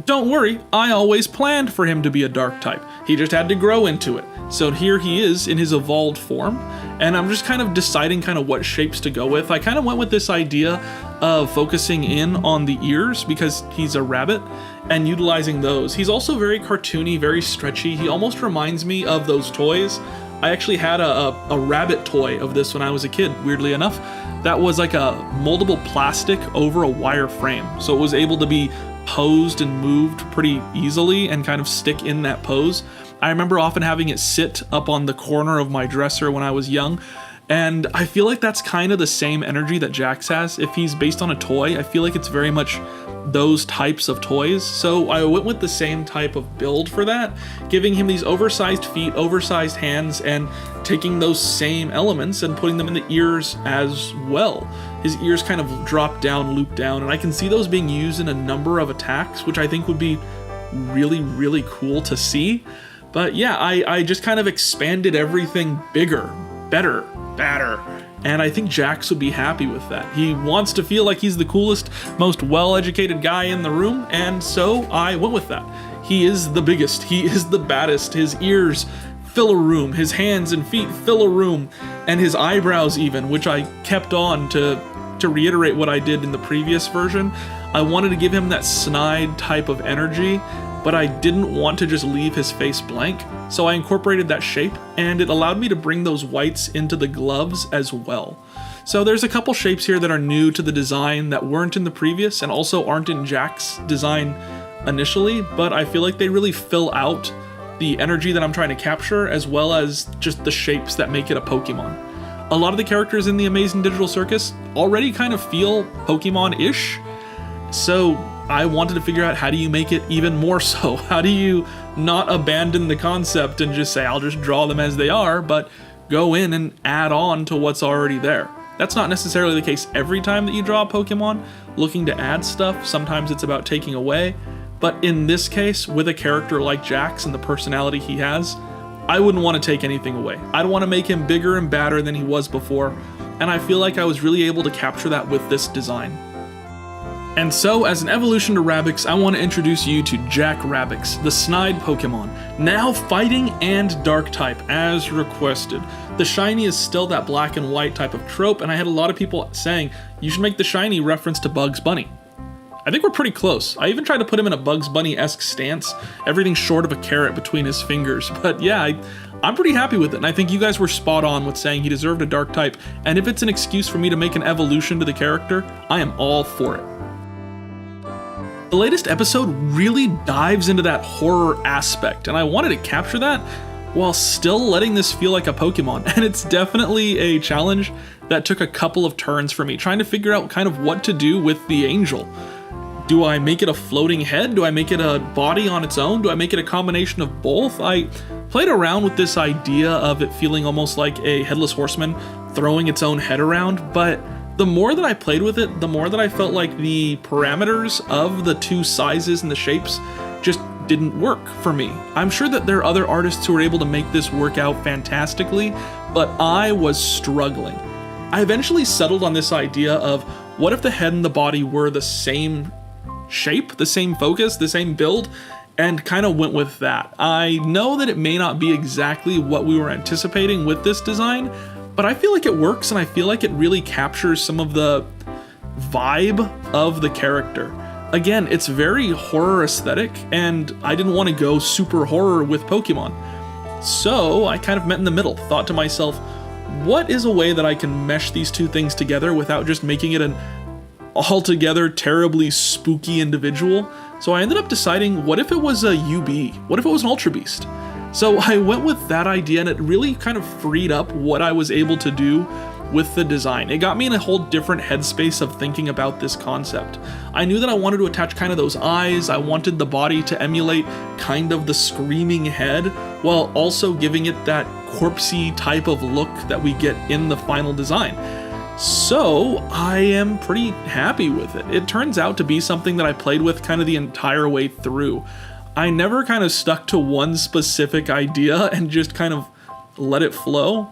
don't worry, I always planned for him to be a dark type. He just had to grow into it. So here he is in his evolved form, and I'm just kind of deciding kind of what shapes to go with. I kind of went with this idea of focusing in on the ears because he's a rabbit and utilizing those. He's also very cartoony, very stretchy. He almost reminds me of those toys. I actually had a rabbit toy of this when I was a kid, weirdly enough. That was like a moldable plastic over a wire frame. So it was able to be posed and moved pretty easily and kind of stick in that pose. I remember often having it sit up on the corner of my dresser when I was young, and I feel like that's kind of the same energy that Jax has. If he's based on a toy, I feel like it's very much those types of toys. So I went with the same type of build for that, giving him these oversized feet, oversized hands, and taking those same elements and putting them in the ears as well. His ears kind of drop down, loop down, and I can see those being used in a number of attacks, which I think would be really, really cool to see. But yeah, I just kind of expanded everything bigger, better, badder. And I think Jax would be happy with that. He wants to feel like he's the coolest, most well-educated guy in the room, and so I went with that. He is the biggest, he is the baddest, his ears fill a room, his hands and feet fill a room, and his eyebrows even, which I kept on to reiterate what I did in the previous version. I wanted to give him that snide type of energy, but I didn't want to just leave his face blank, so I incorporated that shape, and it allowed me to bring those whites into the gloves as well. So there's a couple shapes here that are new to the design that weren't in the previous, and also aren't in Jack's design initially, but I feel like they really fill out the energy that I'm trying to capture, as well as just the shapes that make it a Pokemon. A lot of the characters in the Amazing Digital Circus already kind of feel Pokemon-ish, so I wanted to figure out how do you make it even more so? How do you not abandon the concept and just say, I'll just draw them as they are, but go in and add on to what's already there? That's not necessarily the case every time that you draw a Pokemon looking to add stuff. Sometimes it's about taking away. But in this case, with a character like Jax and the personality he has, I wouldn't want to take anything away. I'd want to make him bigger and badder than he was before, and I feel like I was really able to capture that with this design. And so, as an evolution to Rabix, I want to introduce you to Jack Rabix, the Snide Pokemon, now fighting and dark type, as requested. The shiny is still that black and white type of trope, and I had a lot of people saying, you should make the shiny reference to Bugs Bunny. I think we're pretty close. I even tried to put him in a Bugs Bunny-esque stance, everything short of a carrot between his fingers, but yeah, I'm pretty happy with it, and I think you guys were spot on with saying he deserved a dark type, and if it's an excuse for me to make an evolution to the character, I am all for it. The latest episode really dives into that horror aspect, and I wanted to capture that while still letting this feel like a Pokemon, and it's definitely a challenge that took a couple of turns for me, trying to figure out kind of what to do with the angel. Do I make it a floating head? Do I make it a body on its own? Do I make it a combination of both? I played around with this idea of it feeling almost like a headless horseman throwing its own head around, but the more that I played with it, the more that I felt like the parameters of the two sizes and the shapes just didn't work for me. I'm sure that there are other artists who are able to make this work out fantastically, but I was struggling. I eventually settled on this idea of what if the head and the body were the same shape, the same focus, the same build, and kind of went with that. I know that it may not be exactly what we were anticipating with this design, but I feel like it works, and I feel like it really captures some of the vibe of the character. Again, it's very horror aesthetic, and I didn't want to go super horror with Pokemon. So I kind of met in the middle, thought to myself, what is a way that I can mesh these two things together without just making it an altogether terribly spooky individual? So I ended up deciding, what if it was a UB? What if it was an Ultra Beast? So I went with that idea, and it really kind of freed up what I was able to do with the design. It got me in a whole different headspace of thinking about this concept. I knew that I wanted to attach kind of those eyes. I wanted the body to emulate kind of the screaming head, while also giving it that corpsey type of look that we get in the final design. So I am pretty happy with it. It turns out to be something that I played with kind of the entire way through. I never kind of stuck to one specific idea and just kind of let it flow.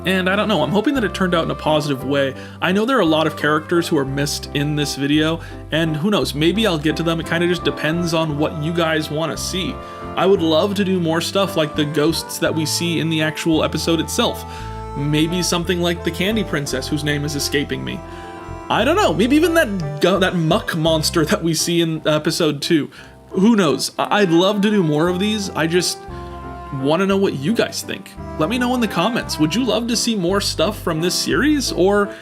And I don't know, I'm hoping that it turned out in a positive way. I know there are a lot of characters who are missed in this video, and who knows, maybe I'll get to them. It kind of just depends on what you guys want to see. I would love to do more stuff like the ghosts that we see in the actual episode itself. Maybe something like the Candy Princess, whose name is escaping me. I don't know, maybe even that muck monster that we see in episode 2. Who knows? I'd love to do more of these. I just want to know what you guys think. Let me know in the comments. Would you love to see more stuff from this series, or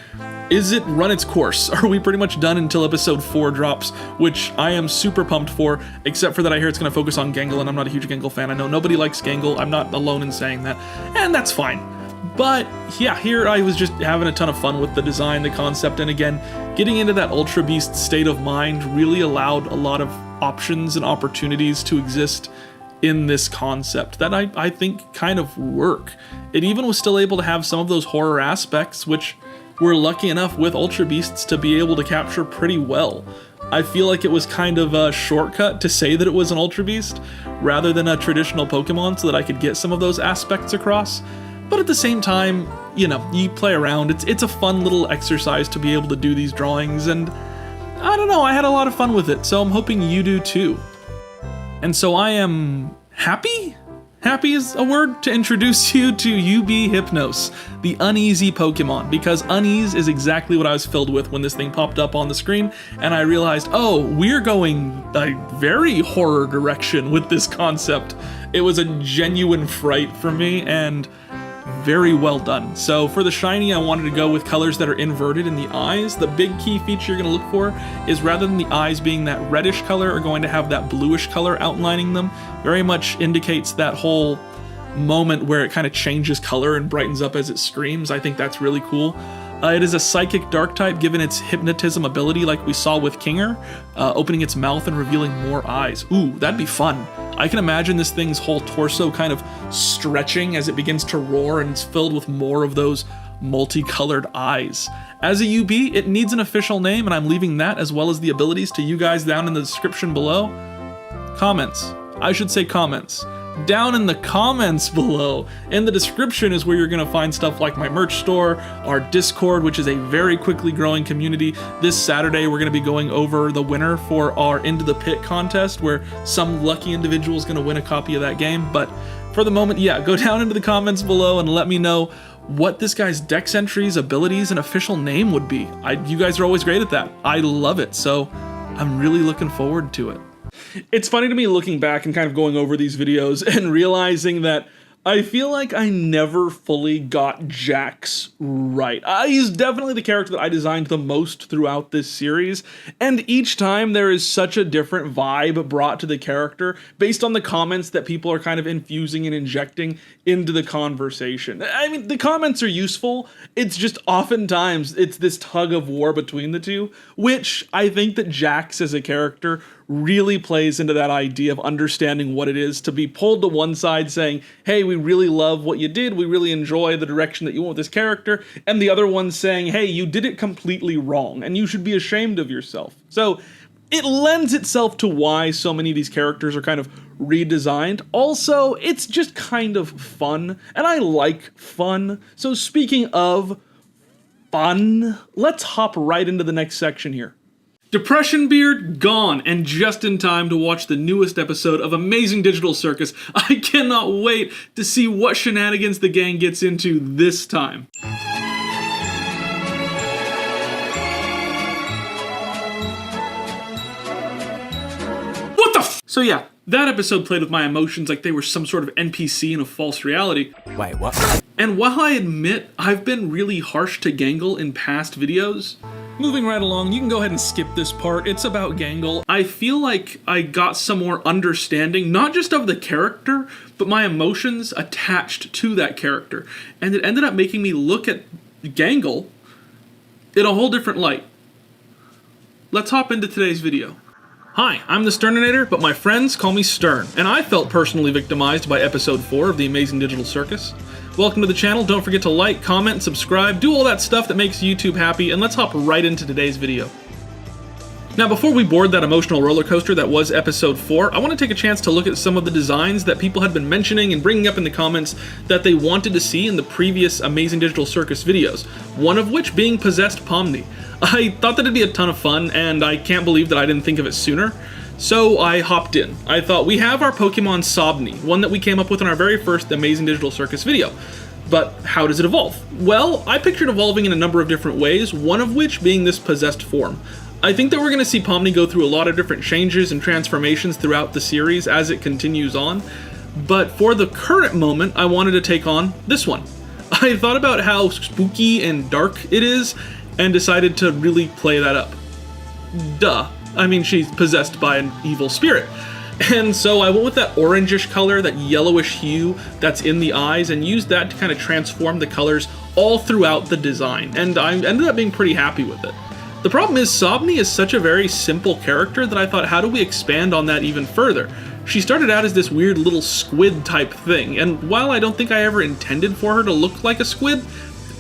is it run its course? Are we pretty much done until episode 4 drops, which I am super pumped for, except for that I hear it's going to focus on Gengar, and I'm not a huge Gengar fan. I know nobody likes Gengar. I'm not alone in saying that, and that's fine. But yeah, here I was just having a ton of fun with the design, the concept, and again, getting into that Ultra Beast state of mind really allowed a lot of options and opportunities to exist in this concept that I think kind of work. It even was still able to have some of those horror aspects, which we're lucky enough with Ultra Beasts to be able to capture pretty well. I feel like it was kind of a shortcut to say that it was an Ultra Beast rather than a traditional Pokemon so that I could get some of those aspects across. But at the same time, you know, you play around. It's a fun little exercise to be able to do these drawings, and I don't know, I had a lot of fun with it, so I'm hoping you do too. And so I am happy? Happy is a word to introduce you to Yippee Hypnos, the uneasy Pokemon, because unease is exactly what I was filled with when this thing popped up on the screen, and I realized, oh, we're going a very horror direction with this concept. It was a genuine fright for me, and very well done. So for the shiny, I wanted to go with colors that are inverted in the eyes. The big key feature you're going to look for is rather than the eyes being that reddish color, are going to have that bluish color outlining them. Very much indicates that whole moment where it kind of changes color and brightens up as it screams. I think that's really cool. It is a psychic dark type given its hypnotism ability like we saw with Kinger, opening its mouth and revealing more eyes. Ooh, that'd be fun. I can imagine this thing's whole torso kind of stretching as it begins to roar and it's filled with more of those multicolored eyes. As a UB, it needs an official name, and I'm leaving that as well as the abilities to you guys down in the description below. Comments. I should say comments. Down in the comments below. In the description is where you're going to find stuff like my merch store, our Discord, which is a very quickly growing community. This Saturday, we're going to be going over the winner for our Into the Pit contest, where some lucky individual is going to win a copy of that game. But for the moment, yeah, go down into the comments below and let me know what this guy's dex entries, abilities, and official name would be. You guys are always great at that. I love it, so I'm really looking forward to it. It's funny to me looking back and kind of going over these videos and realizing that I feel like I never fully got Jax right. He's definitely the character that I designed the most throughout this series, and each time there is such a different vibe brought to the character based on the comments that people are kind of infusing and injecting into the conversation. I mean, the comments are useful, it's just oftentimes it's this tug of war between the two, which I think that Jax as a character really plays into that idea of understanding what it is to be pulled to one side saying, hey, we really love what you did, we really enjoy the direction that you went with this character, and the other one saying, hey, you did it completely wrong, and you should be ashamed of yourself. So it lends itself to why so many of these characters are kind of redesigned. Also, it's just kind of fun, and I like fun. So speaking of fun, let's hop right into the next section here. Depression Beard gone, and just in time to watch the newest episode of Amazing Digital Circus. I cannot wait to see what shenanigans the gang gets into this time. What the f? So yeah, that episode played with my emotions like they were some sort of NPC in a false reality. Wait, what? And while I admit I've been really harsh to Gangle in past videos, moving right along, you can go ahead and skip this part. It's about Gangle. I feel like I got some more understanding, not just of the character, but my emotions attached to that character. And it ended up making me look at Gangle in a whole different light. Let's hop into today's video. Hi, I'm the Sterninator, but my friends call me Stern, and I felt personally victimized by episode 4 of the Amazing Digital Circus. Welcome to the channel. Don't forget to like, comment, subscribe, do all that stuff that makes YouTube happy, and let's hop right into today's video. Now, before we board that emotional roller coaster that was episode 4, I want to take a chance to look at some of the designs that people had been mentioning and bringing up in the comments that they wanted to see in the previous Amazing Digital Circus videos, one of which being Possessed Pomni. I thought that it'd be a ton of fun, and I can't believe that I didn't think of it sooner. So I hopped in. I thought, we have our Pokemon Sobni, one that we came up with in our very first Amazing Digital Circus video. But how does it evolve? Well, I pictured evolving in a number of different ways, one of which being this possessed form. I think that we're going to see Pomni go through a lot of different changes and transformations throughout the series as it continues on. But for the current moment, I wanted to take on this one. I thought about how spooky and dark it is, and decided to really play that up. Duh. I mean, she's possessed by an evil spirit. And so I went with that orangish color, that yellowish hue that's in the eyes, and used that to kind of transform the colors all throughout the design. And I ended up being pretty happy with it. The problem is, Sobni is such a very simple character that I thought, how do we expand on that even further? She started out as this weird little squid type thing, and while I don't think I ever intended for her to look like a squid,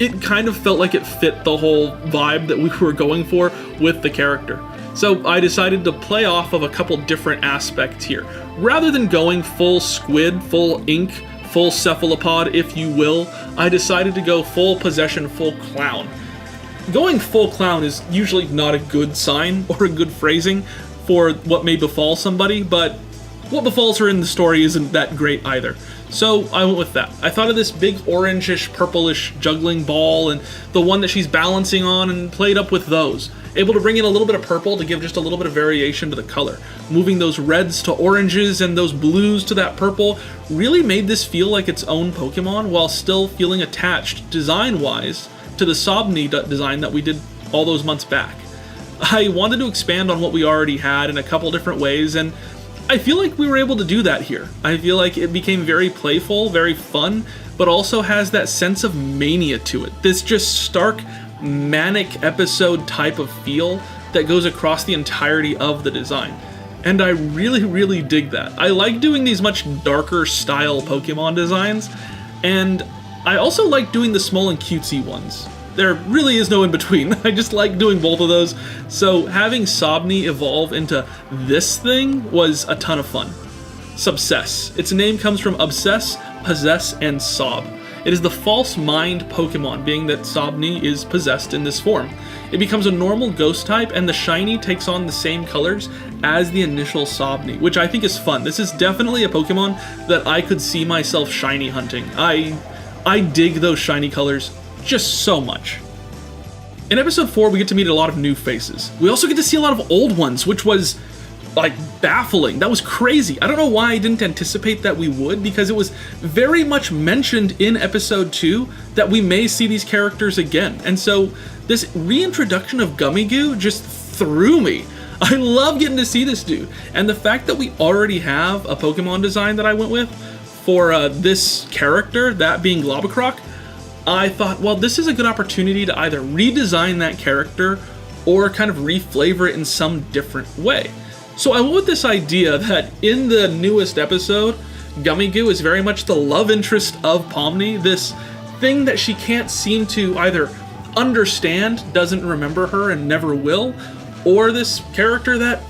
it kind of felt like it fit the whole vibe that we were going for with the character. So I decided to play off of a couple different aspects here. Rather than going full squid, full ink, full cephalopod, if you will, I decided to go full possession, full clown. Going full clown is usually not a good sign or a good phrasing for what may befall somebody, but what befalls her in the story isn't that great either. So I went with that. I thought of this big orangish, purplish juggling ball and the one that she's balancing on, and played up with those. Able to bring in a little bit of purple to give just a little bit of variation to the color. Moving those reds to oranges and those blues to that purple really made this feel like its own Pokemon while still feeling attached design-wise to the Sobney design that we did all those months back. I wanted to expand on what we already had in a couple different ways, and I feel like we were able to do that here. I feel like it became very playful, very fun, but also has that sense of mania to it. This just stark, manic episode type of feel that goes across the entirety of the design. And I really, really dig that. I like doing these much darker style Pokemon designs, and I also like doing the small and cutesy ones. There really is no in between. I just like doing both of those. So having Sobney evolve into this thing was a ton of fun. Subsess. Its name comes from obsess, possess, and sob. It is the false mind Pokemon, being that Sobney is possessed in this form. It becomes a normal ghost type, and the shiny takes on the same colors as the initial Sobney, which I think is fun. This is definitely a Pokemon that I could see myself shiny hunting. I dig those shiny colors just so much. In episode 4, we get to meet a lot of new faces. We also get to see a lot of old ones, which was like baffling. That was crazy. I don't know why I didn't anticipate that we would, because it was very much mentioned in episode 2 that we may see these characters again. And so this reintroduction of Gummigoo just threw me. I love getting to see this dude. And the fact that we already have a Pokemon design that I went with for this character, that being Globocroc, I thought, well, this is a good opportunity to either redesign that character or kind of reflavor it in some different way. So I went with this idea that in the newest episode, Gummigoo is very much the love interest of Pomni, this thing that she can't seem to either understand, doesn't remember her and never will, or this character that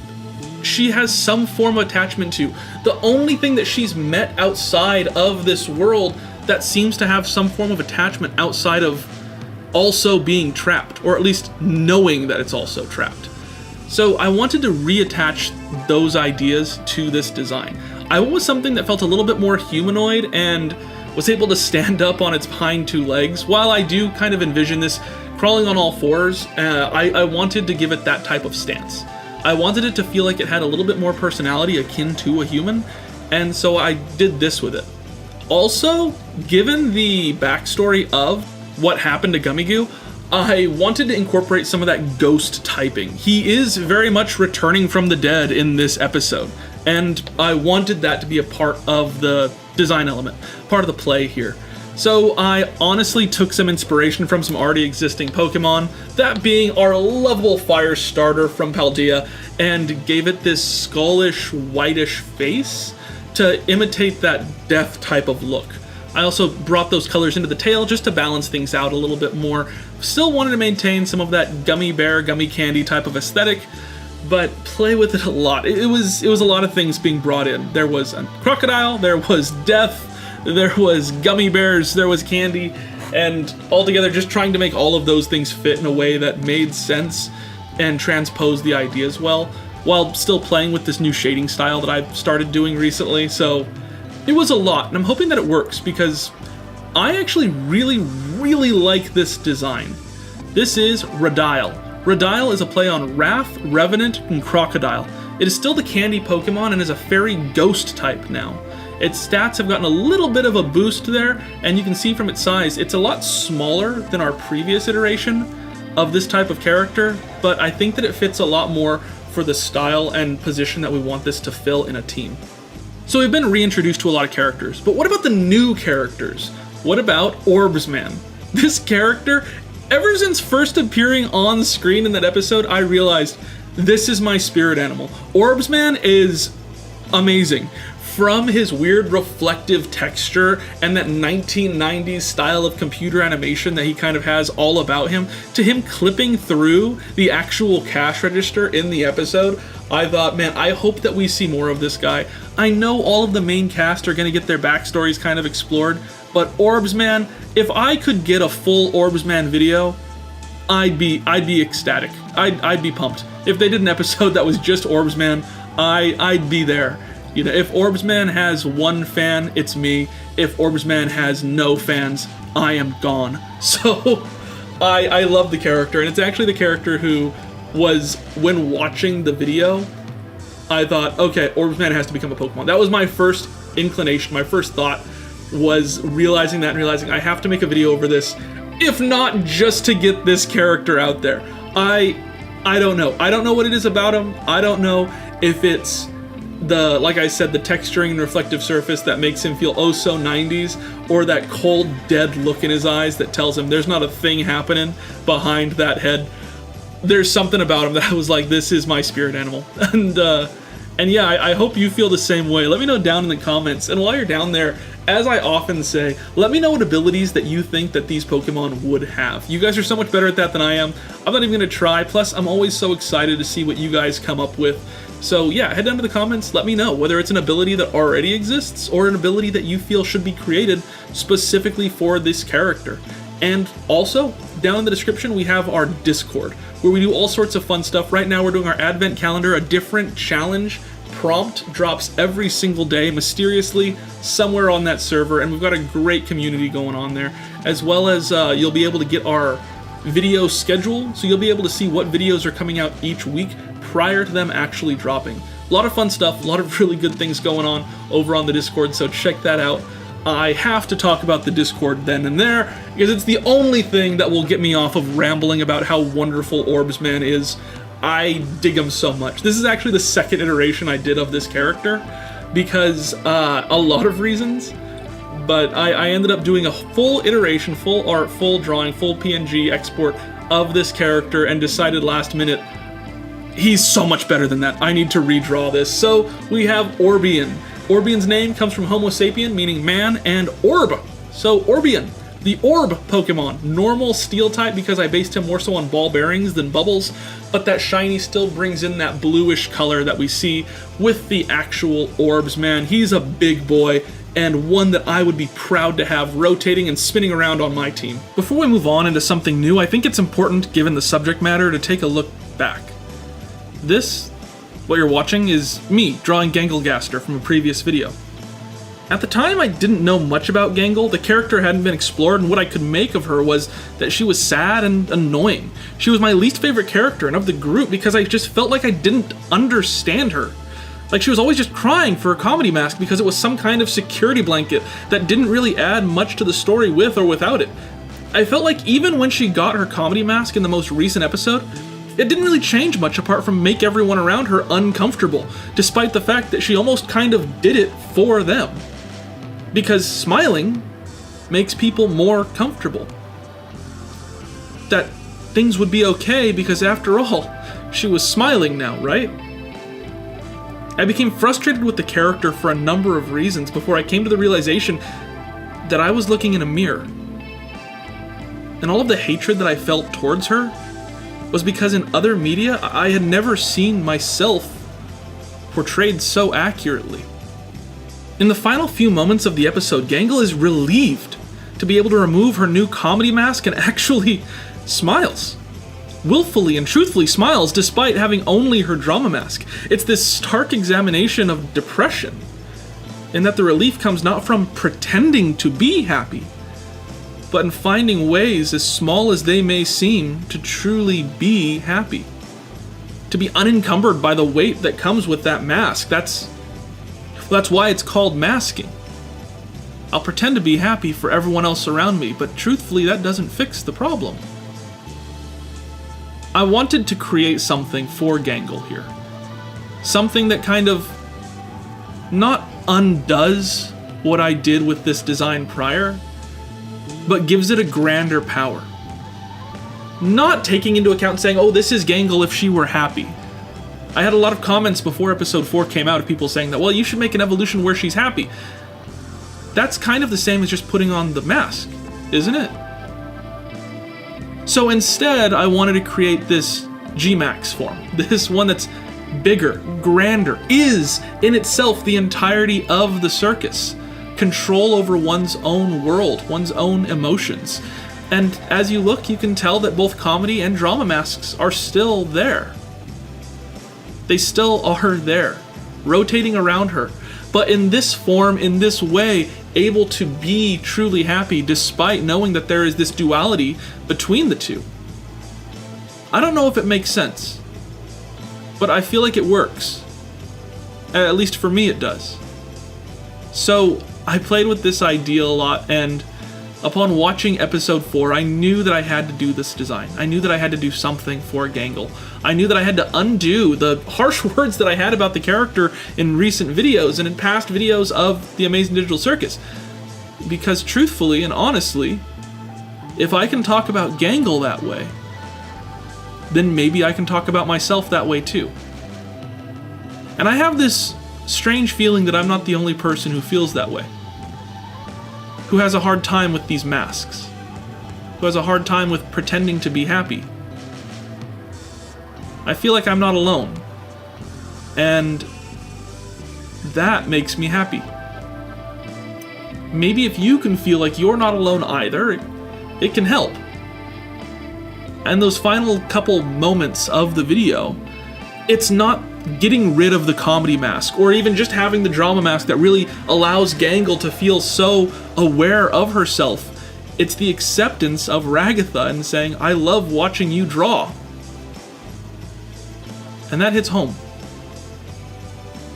she has some form of attachment to. The only thing that she's met outside of this world that seems to have some form of attachment outside of also being trapped, or at least knowing that it's also trapped. So I wanted to reattach those ideas to this design. I went with something that felt a little bit more humanoid and was able to stand up on its hind two legs. While I do kind of envision this crawling on all fours, I wanted to give it that type of stance. I wanted it to feel like it had a little bit more personality akin to a human, and so I did this with it. Also, given the backstory of what happened to Gummigoo, I wanted to incorporate some of that ghost typing. He is very much returning from the dead in this episode, and I wanted that to be a part of the design element, part of the play here. So I honestly took some inspiration from some already existing Pokemon, that being our lovable fire starter from Paldea, and gave it this skullish, whitish face to imitate that death type of look. I also brought those colors into the tail just to balance things out a little bit more. Still wanted to maintain some of that gummy bear, gummy candy type of aesthetic, but play with it a lot. It was a lot of things being brought in. There was a crocodile, there was death, there was gummy bears, there was candy, and altogether just trying to make all of those things fit in a way that made sense and transposed the ideas well, while still playing with this new shading style that I've started doing recently. So it was a lot, and I'm hoping that it works because I actually really, really like this design. This is Radile. Radile is a play on Wrath, Revenant, and Crocodile. It is still the candy Pokemon and is a fairy ghost type now. Its stats have gotten a little bit of a boost there, and you can see from its size, it's a lot smaller than our previous iteration of this type of character, but I think that it fits a lot more for the style and position that we want this to fill in a team. So we've been reintroduced to a lot of characters, but what about the new characters? What about Orbsman? This character, ever since first appearing on screen in that episode, I realized this is my spirit animal. Orbsman is amazing. from his weird reflective texture and that 1990s style of computer animation that he kind of has all about him, to him clipping through the actual cash register in the episode, I thought, man, I hope that we see more of this guy. I know all of the main cast are going to get their backstories kind of explored, but Orbs Man, if I could get a full Orbs Man video, I'd be ecstatic. I'd be pumped. If they did an episode that was just Orbs Man, I'd be there. You know, if Orbs Man has one fan, it's me. If Orbs Man has no fans, I am gone. So I love the character, and it's actually the character who was, when watching the video, I thought, okay, Orbs Man has to become a Pokemon. That was my first inclination, my first thought was realizing that and realizing I have to make a video over this, if not just to get this character out there. I don't know. I don't know what it is about him. I don't know if it's the, like I said, the texturing and reflective surface that makes him feel oh so 90s, or that cold, dead look in his eyes that tells him there's not a thing happening behind that head. There's something about him that I was like, this is my spirit animal. And yeah, I hope you feel the same way. Let me know down in the comments. And while you're down there, as I often say, let me know what abilities that you think that these Pokemon would have. You guys are so much better at that than I am. I'm not even gonna try. Plus, I'm always so excited to see what you guys come up with. So yeah, head down to the comments, let me know whether it's an ability that already exists or an ability that you feel should be created specifically for this character. And also, down in the description, we have our Discord, where we do all sorts of fun stuff. Right now, we're doing our advent calendar. A different challenge prompt drops every single day, mysteriously, somewhere on that server, and we've got a great community going on there, as well as you'll be able to get our video schedule, so you'll be able to see what videos are coming out each week prior to them actually dropping. A lot of fun stuff, a lot of really good things going on over on the Discord, so check that out. I have to talk about the Discord then and there, because it's the only thing that will get me off of rambling about how wonderful Orbs Man is. I dig him so much. This is actually the second iteration I did of this character, because a lot of reasons, but I ended up doing a full iteration, full art, full drawing, full PNG export of this character, and decided last minute, he's so much better than that. I need to redraw this. So we have Orbian. Orbian's name comes from Homo sapien, meaning man, and orb. So Orbian, the orb Pokemon. Normal steel type because I based him more so on ball bearings than bubbles, but that shiny still brings in that bluish color that we see with the actual Orbs Man. He's a big boy, and one that I would be proud to have rotating and spinning around on my team. Before we move on into something new, I think it's important, given the subject matter, to take a look back. This, what you're watching, is me drawing Gangle-Gaster from a previous video. At the time, I didn't know much about Gangle. The character hadn't been explored, and what I could make of her was that she was sad and annoying. She was my least favorite character and of the group because I just felt like I didn't understand her. Like, she was always just crying for a comedy mask because it was some kind of security blanket that didn't really add much to the story with or without it. I felt like even when she got her comedy mask in the most recent episode, it didn't really change much apart from make everyone around her uncomfortable, despite the fact that she almost kind of did it for them. Because smiling makes people more comfortable. That things would be okay because after all, she was smiling now, right? I became frustrated with the character for a number of reasons before I came to the realization that I was looking in a mirror. And all of the hatred that I felt towards her was because in other media, I had never seen myself portrayed so accurately. In the final few moments of the episode, Gangle is relieved to be able to remove her new comedy mask and actually smiles. Willfully and truthfully smiles despite having only her drama mask. It's this stark examination of depression, in that the relief comes not from pretending to be happy, but in finding ways, as small as they may seem, to truly be happy. To be unencumbered by the weight that comes with that mask. That's why it's called masking. I'll pretend to be happy for everyone else around me, but truthfully, that doesn't fix the problem. I wanted to create something for Gangle here. Something that kind of not undoes what I did with this design prior, but gives it a grander power. Not taking into account saying, oh, this is Gangle if she were happy, I had a lot of comments before episode 4 came out of people saying that, well, you should make an evolution where she's happy. That's kind of the same as just putting on the mask, isn't it? So instead, I wanted to create this G-Max form. This one that's bigger, grander, is in itself the entirety of the circus. Control over one's own world, one's own emotions. And as you look, you can tell that both comedy and drama masks are still there. They still are there, rotating around her, but in this form, in this way, able to be truly happy despite knowing that there is this duality between the two. I don't know if it makes sense, but I feel like it works. At least for me it does. So I played with this idea a lot, and upon watching episode 4, I knew that I had to do this design. I knew that I had to do something for Gangle. I knew that I had to undo the harsh words that I had about the character in recent videos and in past videos of the Amazing Digital Circus. Because truthfully and honestly, if I can talk about Gangle that way, then maybe I can talk about myself that way too. And I have this strange feeling that I'm not the only person who feels that way. Who has a hard time with these masks. Who has a hard time with pretending to be happy. I feel like I'm not alone. And that makes me happy. Maybe if you can feel like you're not alone either, it can help. And those final couple moments of the video, it's not getting rid of the comedy mask or even just having the drama mask that really allows Gangle to feel so aware of herself. It's the acceptance of Ragatha and saying, I love watching you draw. And that hits home.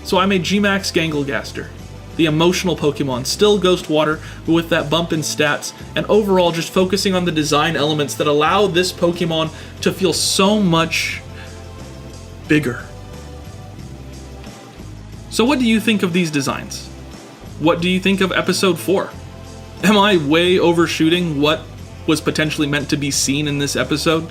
So I made G-Max Ganglegaster, the emotional Pokemon, still Ghost Water, but with that bump in stats, and overall just focusing on the design elements that allow this Pokemon to feel so much bigger. So what do you think of these designs? What do you think of episode 4? Am I way overshooting what was potentially meant to be seen in this episode?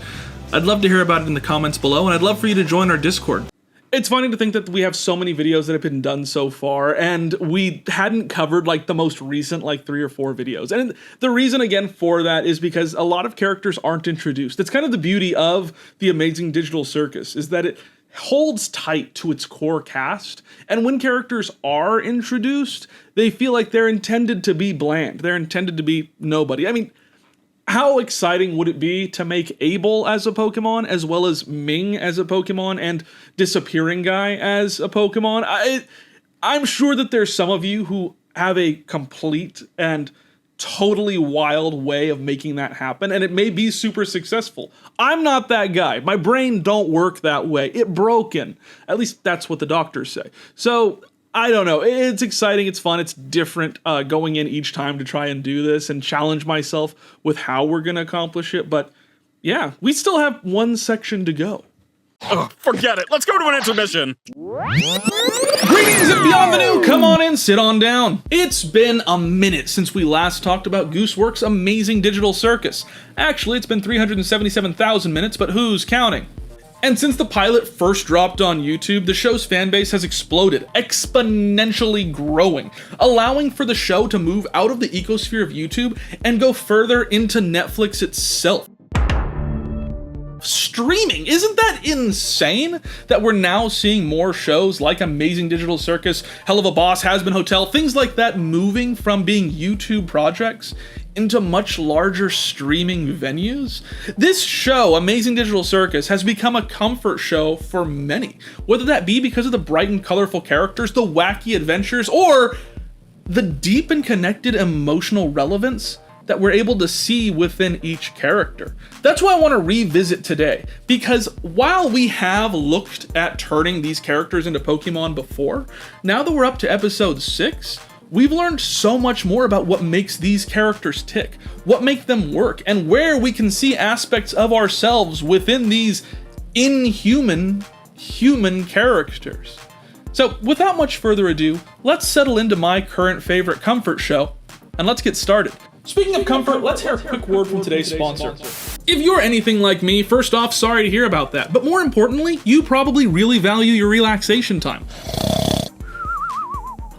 I'd love to hear about it in the comments below, and I'd love for you to join our Discord. It's funny to think that we have so many videos that have been done so far, and we hadn't covered like the most recent 3 or 4 videos. And the reason again for that is because a lot of characters aren't introduced. It's kind of the beauty of the Amazing Digital Circus, is that it holds tight to its core cast, and when characters are introduced, they feel like they're intended to be bland. They're intended to be nobody. I mean, how exciting would it be to make Abel as a Pokemon, as well as Ming as a Pokemon, and Disappearing Guy as a Pokemon? I'm sure that there's some of you who have a complete and totally wild way of making that happen, and it may be super successful. I'm not that guy. My brain don't work that way. It broken. At least that's what the doctors say. So I don't know. It's exciting. It's fun. It's different going in each time to try and do this and challenge myself with how we're going to accomplish it. But yeah, we still have one section to go. Oh, forget it. Let's go to an intermission. Greetings and beyond the new. Come on in, sit on down. It's been a minute since we last talked about Gooseworks' Amazing Digital Circus. Actually, it's been 377,000 minutes, but who's counting? And since the pilot first dropped on YouTube, the show's fanbase has exploded, exponentially growing, allowing for the show to move out of the ecosphere of YouTube and go further into Netflix itself. Streaming, isn't that insane? That we're now seeing more shows like Amazing Digital Circus, Hell of a Boss, Has Been Hotel, things like that moving from being YouTube projects into much larger streaming venues? This show, Amazing Digital Circus, has become a comfort show for many, whether that be because of the bright and colorful characters, the wacky adventures, or the deep and connected emotional relevance that we're able to see within each character. That's why I want to revisit today, because while we have looked at turning these characters into Pokemon before, now that we're up to episode 6, we've learned so much more about what makes these characters tick, what makes them work, and where we can see aspects of ourselves within these inhuman human characters. So without much further ado, let's settle into my current favorite comfort show, and let's get started. Speaking of comfort, let's hear a quick word from today's sponsor. If you're anything like me, first off, sorry to hear about that, but more importantly, you probably really value your relaxation time.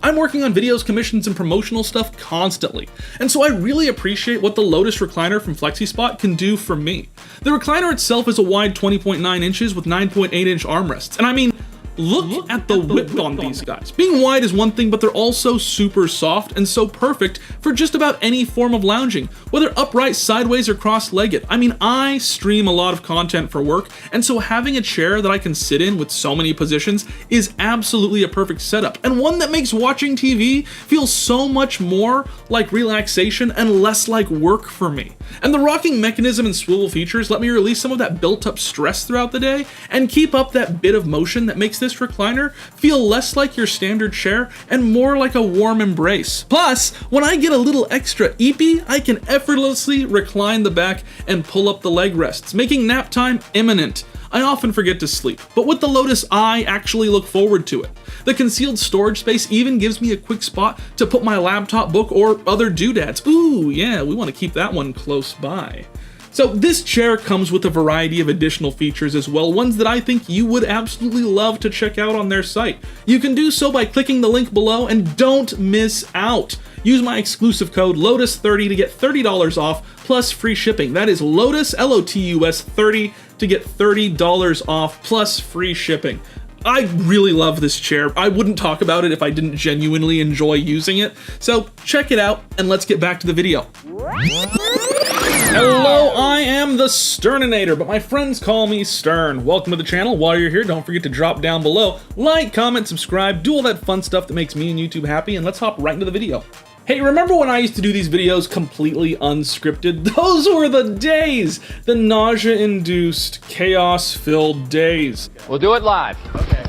I'm working on videos, commissions, and promotional stuff constantly, and so I really appreciate what the Lotus recliner from FlexiSpot can do for me. The recliner itself is a wide 20.9 inches with 9.8-inch armrests, and I mean, look at the width on these guys. Being wide is one thing, but they're also super soft and so perfect for just about any form of lounging, whether upright, sideways, or cross-legged. I mean, I stream a lot of content for work, and so having a chair that I can sit in with so many positions is absolutely a perfect setup, and one that makes watching TV feel so much more like relaxation and less like work for me. And the rocking mechanism and swivel features let me release some of that built-up stress throughout the day and keep up that bit of motion that makes this recliner feel less like your standard chair and more like a warm embrace. Plus, when I get a little extra Yippee, I can effortlessly recline the back and pull up the leg rests, making nap time imminent. I often forget to sleep, but with the Lotus, I actually look forward to it. The concealed storage space even gives me a quick spot to put my laptop, book, or other doodads. Ooh, yeah, we want to keep that one close by. So this chair comes with a variety of additional features as well, ones that I think you would absolutely love to check out on their site. You can do so by clicking the link below, and don't miss out. Use my exclusive code LOTUS30 to get $30 off plus free shipping. That is Lotus, L-O-T-U-S 30 to get $30 off plus free shipping. I really love this chair. I wouldn't talk about it if I didn't genuinely enjoy using it. So check it out and let's get back to the video. Hello, I am the Sterninator, but my friends call me Stern. Welcome to the channel. While you're here, don't forget to drop down below, like, comment, subscribe, do all that fun stuff that makes me and YouTube happy, and let's hop right into the video. Hey, remember when I used to do these videos completely unscripted? Those were the days! The nausea-induced, chaos-filled days. We'll do it live. Okay.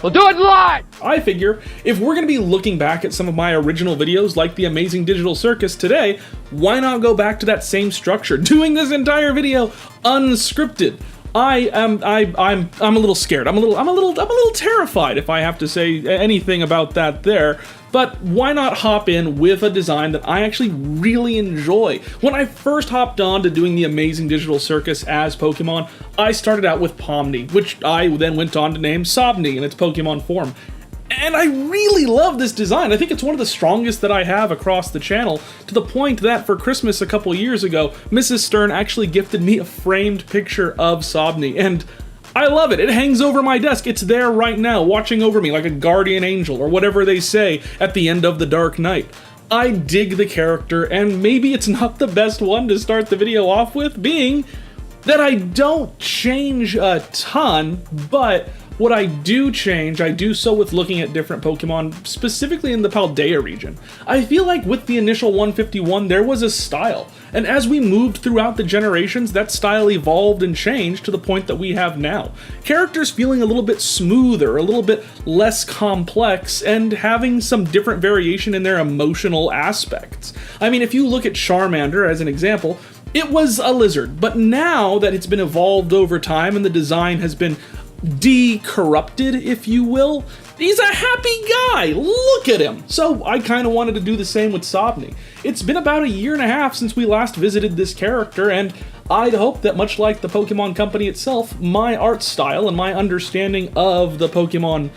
We'll do it live! I figure, if we're gonna be looking back at some of my original videos like the Amazing Digital Circus today, why not go back to that same structure, doing this entire video unscripted? I'm a little scared. I'm a little terrified, if I have to say anything about that there. But why not hop in with a design that I actually really enjoy? When I first hopped on to doing the Amazing Digital Circus as Pokemon, I started out with Pomni, which I then went on to name Sobni in its Pokemon form. And I really love this design. I think it's one of the strongest that I have across the channel, to the point that for Christmas a couple years ago, Mrs. Stern actually gifted me a framed picture of Sobni, and I love it. It hangs over my desk. It's there right now, watching over me like a guardian angel, or whatever they say at the end of The Dark Knight. I dig the character, and maybe it's not the best one to start the video off with, being that I don't change a ton, but what I do change, I do so with looking at different Pokemon, specifically in the Paldea region. I feel like with the initial 151, there was a style, and as we moved throughout the generations, that style evolved and changed to the point that we have now. Characters feeling a little bit smoother, a little bit less complex, and having some different variation in their emotional aspects. I mean, if you look at Charmander as an example, it was a lizard, but now that it's been evolved over time and the design has been de-corrupted, if you will, he's a happy guy. Look at him. So I kind of wanted to do the same with Sobni. It's been about a year and a half since we last visited this character, and I'd hope that much like the Pokemon Company itself, my art style and my understanding of the Pokemon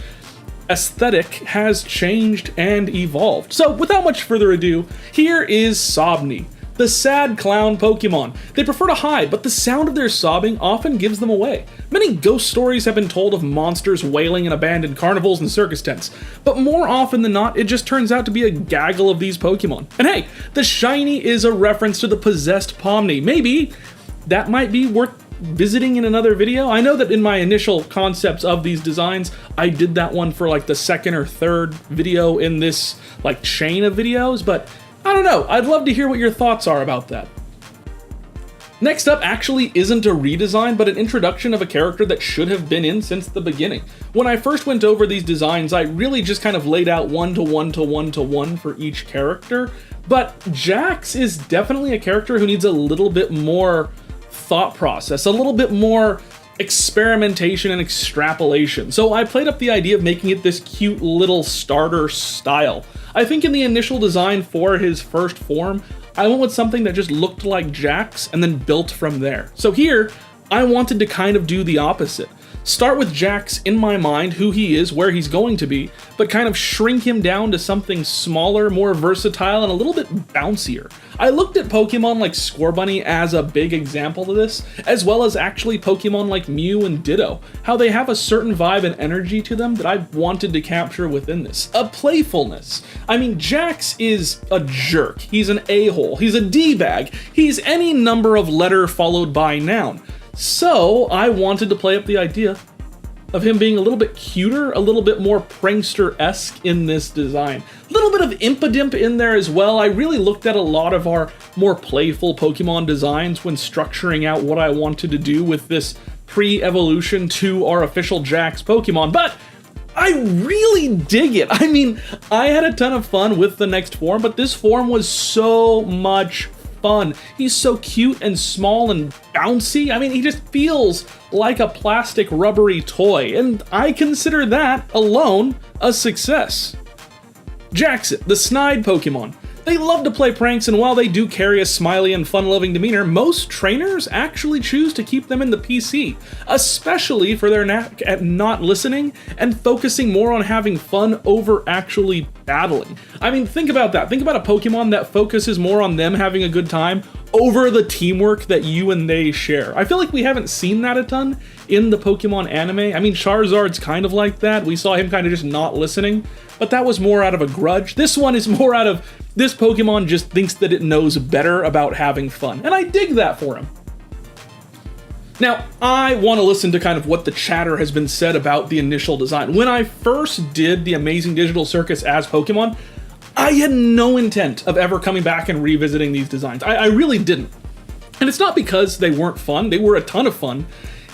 aesthetic has changed and evolved. So without much further ado, here is Sobni, the sad clown Pokemon. They prefer to hide, but the sound of their sobbing often gives them away. Many ghost stories have been told of monsters wailing in abandoned carnivals and circus tents, but more often than not, it just turns out to be a gaggle of these Pokemon. And hey, the shiny is a reference to the possessed Pomni. Maybe that might be worth visiting in another video. I know that in my initial concepts of these designs, I did that one for like the second or third video in this like chain of videos, but I don't know, I'd love to hear what your thoughts are about that. Next up actually isn't a redesign, but an introduction of a character that should have been in since the beginning. When I first went over these designs, I really just kind of laid out 1-to-1-to-1-to-1 for each character, but Jax is definitely a character who needs a little bit more thought process, a little bit more experimentation and extrapolation. So I played up the idea of making it this cute little starter style. I think in the initial design for his first form, I went with something that just looked like Jax and then built from there. So here, I wanted to kind of do the opposite. Start with Jax in my mind, who he is, where he's going to be, but kind of shrink him down to something smaller, more versatile, and a little bit bouncier. I looked at Pokemon like Scorbunny as a big example of this, as well as actually Pokemon like Mew and Ditto, how they have a certain vibe and energy to them that I wanted to capture within this. A playfulness. I mean, Jax is a jerk, he's an a-hole, he's a d-bag, he's any number of letter followed by noun. So I wanted to play up the idea of him being a little bit cuter, a little bit more prankster-esque in this design. A little bit of Impidimp in there as well. I really looked at a lot of our more playful Pokemon designs when structuring out what I wanted to do with this pre-evolution to our official Jax Pokemon, but I really dig it. I mean, I had a ton of fun with the next form, but this form was so much fun. He's so cute and small and bouncy. I mean, he just feels like a plastic rubbery toy, and I consider that alone a success. Jackson, the snide Pokemon. They love to play pranks, and while they do carry a smiley and fun-loving demeanor, most trainers actually choose to keep them in the PC, especially for their knack at not listening and focusing more on having fun over actually battling. I mean, think about that. Think about a Pokemon that focuses more on them having a good time over the teamwork that you and they share. I feel like we haven't seen that a ton in the Pokemon anime. I mean, Charizard's kind of like that. We saw him kind of just not listening, but that was more out of a grudge. This one is more out of this Pokemon just thinks that it knows better about having fun, and I dig that for him. Now, I want to listen to kind of what the chatter has been said about the initial design. When I first did the Amazing Digital Circus as Pokemon, I had no intent of ever coming back and revisiting these designs. I really didn't. And it's not because they weren't fun, they were a ton of fun.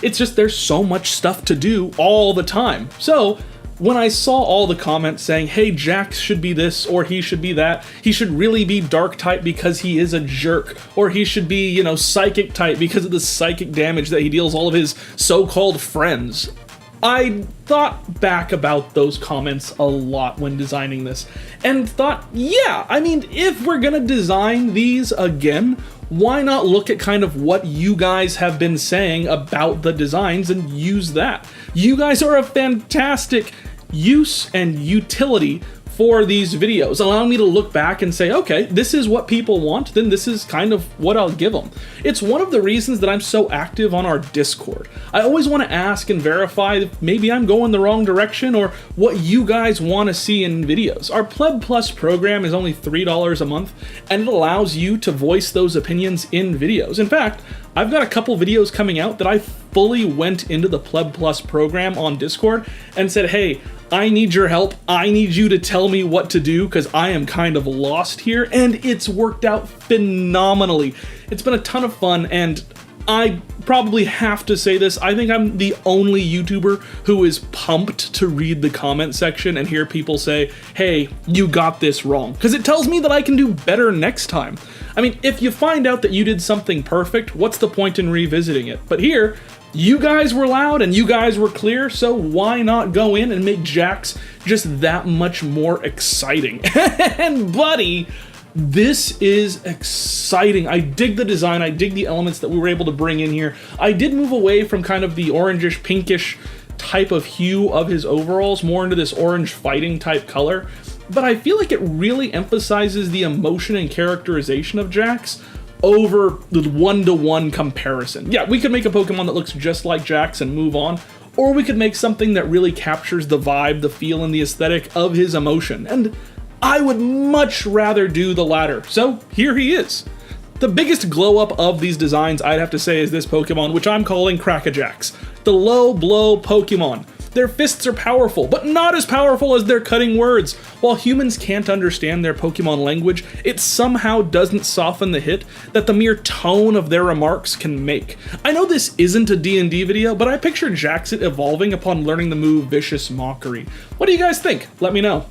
It's just there's so much stuff to do all the time. So when I saw all the comments saying, hey, Jax should be this, or he should be that, he should really be dark type because he is a jerk, or he should be, you know, psychic type because of the psychic damage that he deals all of his so-called friends, I thought back about those comments a lot when designing this, and thought, yeah, I mean, if we're gonna design these again, why not look at kind of what you guys have been saying about the designs and use that? You guys are a fantastic use and utility for these videos, allowing me to look back and say, okay, this is what people want, then this is kind of what I'll give them. It's one of the reasons that I'm so active on our Discord. I always want to ask and verify if maybe I'm going the wrong direction or what you guys want to see in videos. Our Pleb Plus program is only $3 a month, and it allows you to voice those opinions in videos. In fact, I've got a couple videos coming out that I fully went into the Pleb Plus program on Discord and said, hey, I need your help. I need you to tell me what to do because I am kind of lost here, and it's worked out phenomenally. It's been a ton of fun, and I probably have to say this, I think I'm the only YouTuber who is pumped to read the comment section and hear people say, hey, you got this wrong, because it tells me that I can do better next time. I mean, if you find out that you did something perfect, what's the point in revisiting it? But here, you guys were loud and you guys were clear, so why not go in and make Jax just that much more exciting? And buddy, this is exciting. I dig the design, I dig the elements that we were able to bring in here. I did move away from kind of the orangish, pinkish type of hue of his overalls, more into this orange fighting type color, but I feel like it really emphasizes the emotion and characterization of Jax over the one-to-one comparison. Yeah, we could make a Pokemon that looks just like Jax and move on, or we could make something that really captures the vibe, the feel, and the aesthetic of his emotion, and I would much rather do the latter, so here he is. The biggest glow-up of these designs, I'd have to say, is this Pokemon, which I'm calling Crackajax, the low-blow Pokemon. Their fists are powerful, but not as powerful as their cutting words. While humans can't understand their Pokemon language, it somehow doesn't soften the hit that the mere tone of their remarks can make. I know this isn't a D&D video, but I picture Jackson evolving upon learning the move Vicious Mockery. What do you guys think? Let me know.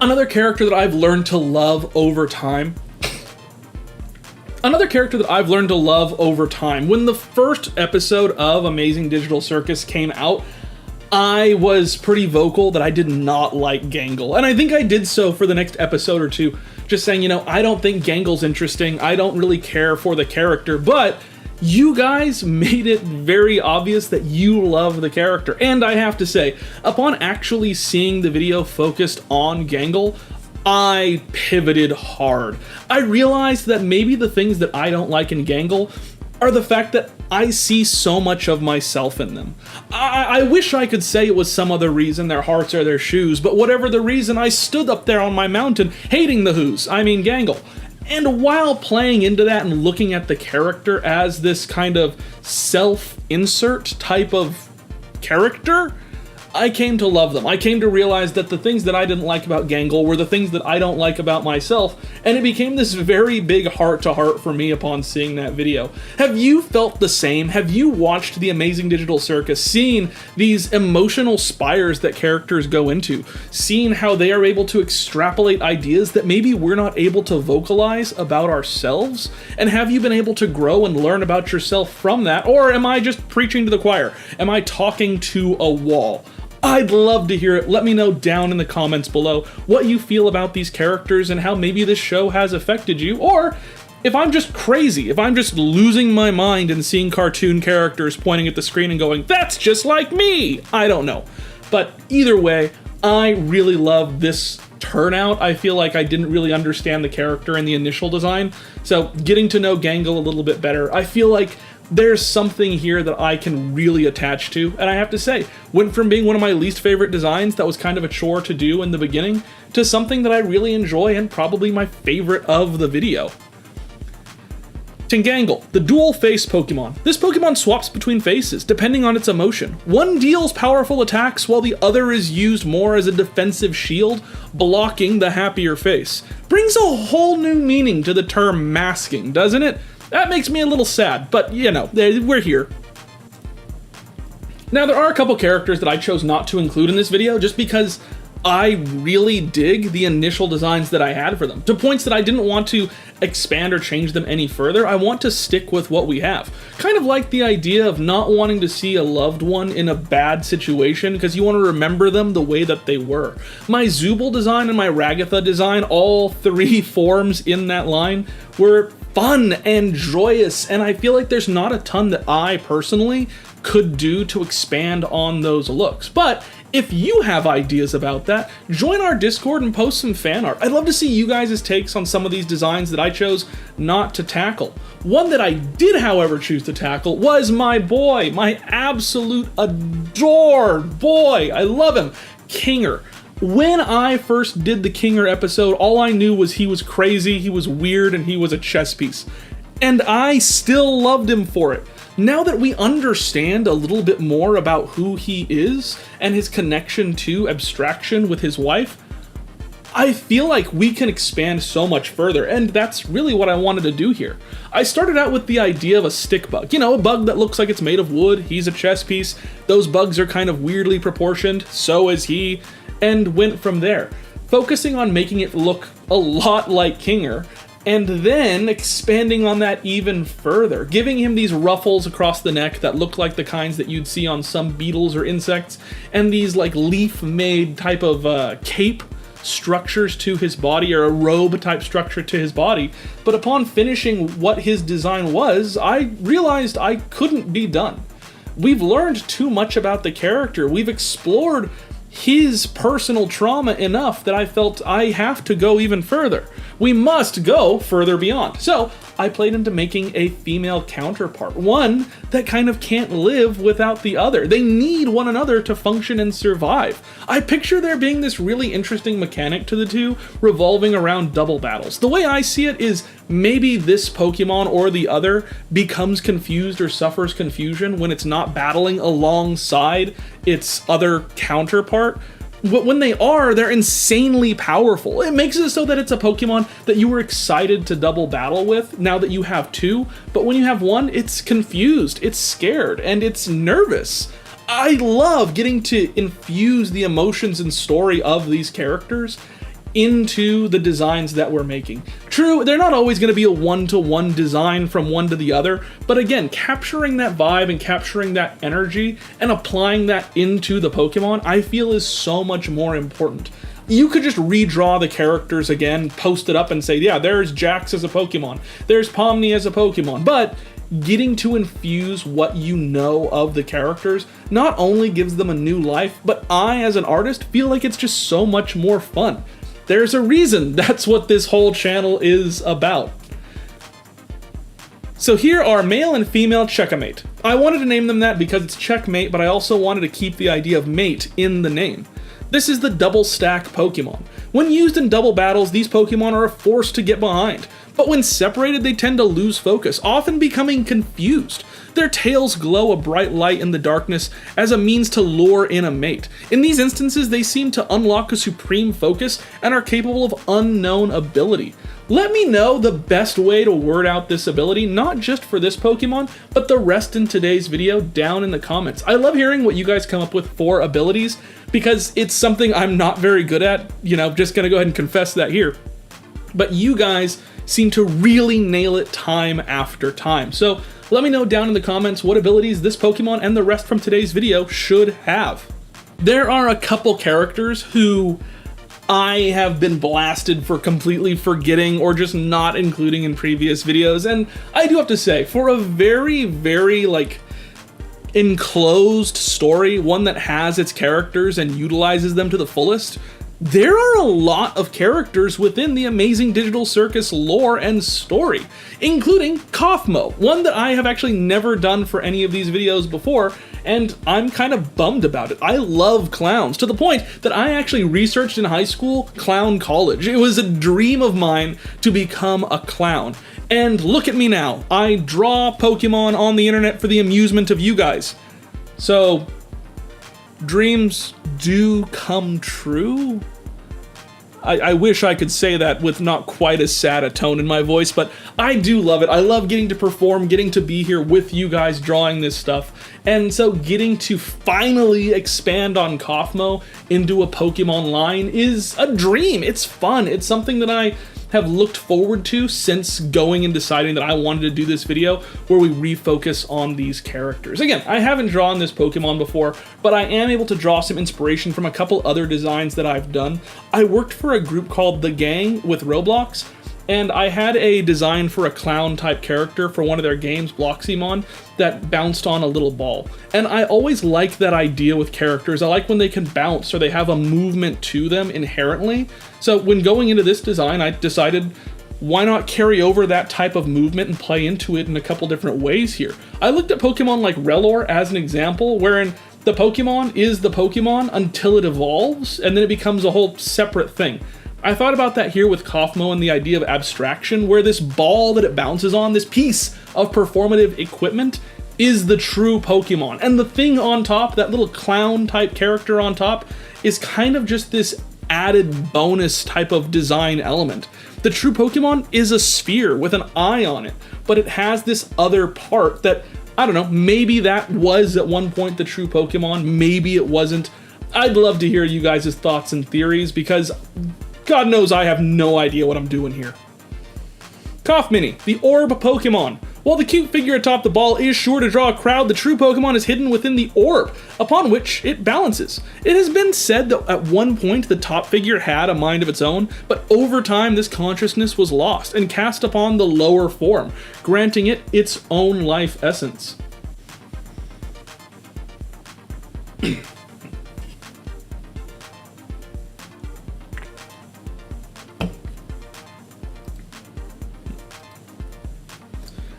Another character that I've learned to love over time Another character that I've learned to love over time. When the first episode of Amazing Digital Circus came out, I was pretty vocal that I did not like Gangle. And I think I did so for the next episode or two, just saying, I don't think Gangle's interesting. I don't really care for the character, but you guys made it very obvious that you love the character. And I have to say, upon actually seeing the video focused on Gangle, I pivoted hard. I realized that maybe the things that I don't like in Gangle are the fact that I see so much of myself in them. I wish I could say it was some other reason, their hearts or their shoes, but whatever the reason, I stood up there on my mountain hating the Who's, Gangle. And while playing into that and looking at the character as this kind of self-insert type of character, I came to love them. I came to realize that the things that I didn't like about Gangle were the things that I don't like about myself, and it became this very big heart-to-heart for me upon seeing that video. Have you felt the same? Have you watched the Amazing Digital Circus, seen these emotional spires that characters go into, seen how they are able to extrapolate ideas that maybe we're not able to vocalize about ourselves? And have you been able to grow and learn about yourself from that, or am I just preaching to the choir? Am I talking to a wall? I'd love to hear it. Let me know down in the comments below what you feel about these characters and how maybe this show has affected you, or if I'm just crazy, if I'm just losing my mind and seeing cartoon characters pointing at the screen and going, that's just like me! I don't know. But either way, I really love this turnout. I feel like I didn't really understand the character in the initial design, so getting to know Gangle a little bit better, I feel like there's something here that I can really attach to, and I have to say, went from being one of my least favorite designs that was kind of a chore to do in the beginning, to something that I really enjoy and probably my favorite of the video. Gangle, the dual face Pokemon. This Pokemon swaps between faces, depending on its emotion. One deals powerful attacks while the other is used more as a defensive shield, blocking the happier face. Brings a whole new meaning to the term masking, doesn't it? That makes me a little sad, but we're here. Now, there are a couple characters that I chose not to include in this video just because I really dig the initial designs that I had for them, to points that I didn't want to expand or change them any further. I want to stick with what we have. Kind of like the idea of not wanting to see a loved one in a bad situation because you want to remember them the way that they were. My Zooble design and my Ragatha design, all three forms in that line, were fun and joyous, and I feel like there's not a ton that I personally could do to expand on those looks. But if you have ideas about that, join our Discord and post some fan art. I'd love to see you guys' takes on some of these designs that I chose not to tackle. One that I did, however, choose to tackle was my boy, my absolute adored boy. I love him, Kinger. When I first did the Kinger episode, all I knew was he was crazy, he was weird, and he was a chess piece. And I still loved him for it. Now that we understand a little bit more about who he is and his connection to abstraction with his wife, I feel like we can expand so much further, and that's really what I wanted to do here. I started out with the idea of a stick bug. A bug that looks like it's made of wood, he's a chess piece, those bugs are kind of weirdly proportioned, so is he, and went from there, focusing on making it look a lot like Kinger, and then expanding on that even further, giving him these ruffles across the neck that look like the kinds that you'd see on some beetles or insects, and these like leaf-made type of cape structures to his body, or a robe type structure to his body. But upon finishing what his design was, I realized I couldn't be done. We've learned too much about the character. We've explored his personal trauma enough that I felt I have to go even further. We must go further beyond. So I played into making a female counterpart, one that kind of can't live without the other. They need one another to function and survive. I picture there being this really interesting mechanic to the two, revolving around double battles. The way I see it is maybe this Pokemon or the other becomes confused or suffers confusion when it's not battling alongside its other counterpart. But when they are, they're insanely powerful. It makes it so that it's a Pokemon that you were excited to double battle with now that you have two, but when you have one, it's confused, it's scared, and it's nervous. I love getting to infuse the emotions and story of these characters into the designs that we're making. True, they're not always going to be a one-to-one design from one to the other, but again, capturing that vibe and capturing that energy and applying that into the Pokemon, I feel is so much more important. You could just redraw the characters again, post it up and say, yeah, there's Jax as a Pokemon, there's Pomni as a Pokemon, but getting to infuse what you know of the characters not only gives them a new life, but I, as an artist, feel like it's just so much more fun. There's a reason that's what this whole channel is about. So here are male and female Checkmate. I wanted to name them that because it's checkmate, but I also wanted to keep the idea of mate in the name. This is the double stack Pokemon. When used in double battles, these Pokemon are a force to get behind, but when separated they tend to lose focus, often becoming confused. Their tails glow a bright light in the darkness as a means to lure in a mate. In these instances, they seem to unlock a supreme focus and are capable of unknown ability. Let me know the best way to word out this ability, not just for this Pokemon, but the rest in today's video down in the comments. I love hearing what you guys come up with for abilities, because it's something I'm not very good at, just gonna go ahead and confess that here. But you guys seem to really nail it time after time. So let me know down in the comments what abilities this Pokemon and the rest from today's video should have. There are a couple characters who I have been blasted for completely forgetting or just not including in previous videos, and I do have to say, for a very, very enclosed story, one that has its characters and utilizes them to the fullest, there are a lot of characters within the amazing Digital Circus lore and story, including Kaufmo, one that I have actually never done for any of these videos before, and I'm kind of bummed about it. I love clowns, to the point that I actually researched in high school clown college. It was a dream of mine to become a clown. And look at me now. I draw Pokemon on the internet for the amusement of you guys. So, dreams do come true? I wish I could say that with not quite as sad a tone in my voice, but I do love it. I love getting to perform, getting to be here with you guys drawing this stuff, and so getting to finally expand on Kaufmo into a Pokemon line is a dream. It's fun. It's something that I have looked forward to since going and deciding that I wanted to do this video where we refocus on these characters. Again, I haven't drawn this Pokemon before, but I am able to draw some inspiration from a couple other designs that I've done. I worked for a group called The Gang with Roblox, and I had a design for a clown type character for one of their games, Bloxymon, that bounced on a little ball. And I always like that idea with characters. I like when they can bounce or they have a movement to them inherently. So when going into this design, I decided, why not carry over that type of movement and play into it in a couple different ways here? I looked at Pokemon like Relor as an example, wherein the Pokemon is the Pokemon until it evolves, and then it becomes a whole separate thing. I thought about that here with Kaufmo and the idea of abstraction, where this ball that it bounces on, this piece of performative equipment, is the true Pokemon. And the thing on top, that little clown type character on top, is kind of just this added bonus type of design element. The true Pokemon is a sphere with an eye on it, but it has this other part that, I don't know, maybe that was at one point the true Pokemon, maybe it wasn't. I'd love to hear you guys' thoughts and theories, because God knows I have no idea what I'm doing here. Kaufmini, the orb Pokemon. While the cute figure atop the ball is sure to draw a crowd, the true Pokemon is hidden within the orb, upon which it balances. It has been said that at one point the top figure had a mind of its own, but over time this consciousness was lost and cast upon the lower form, granting it its own life essence.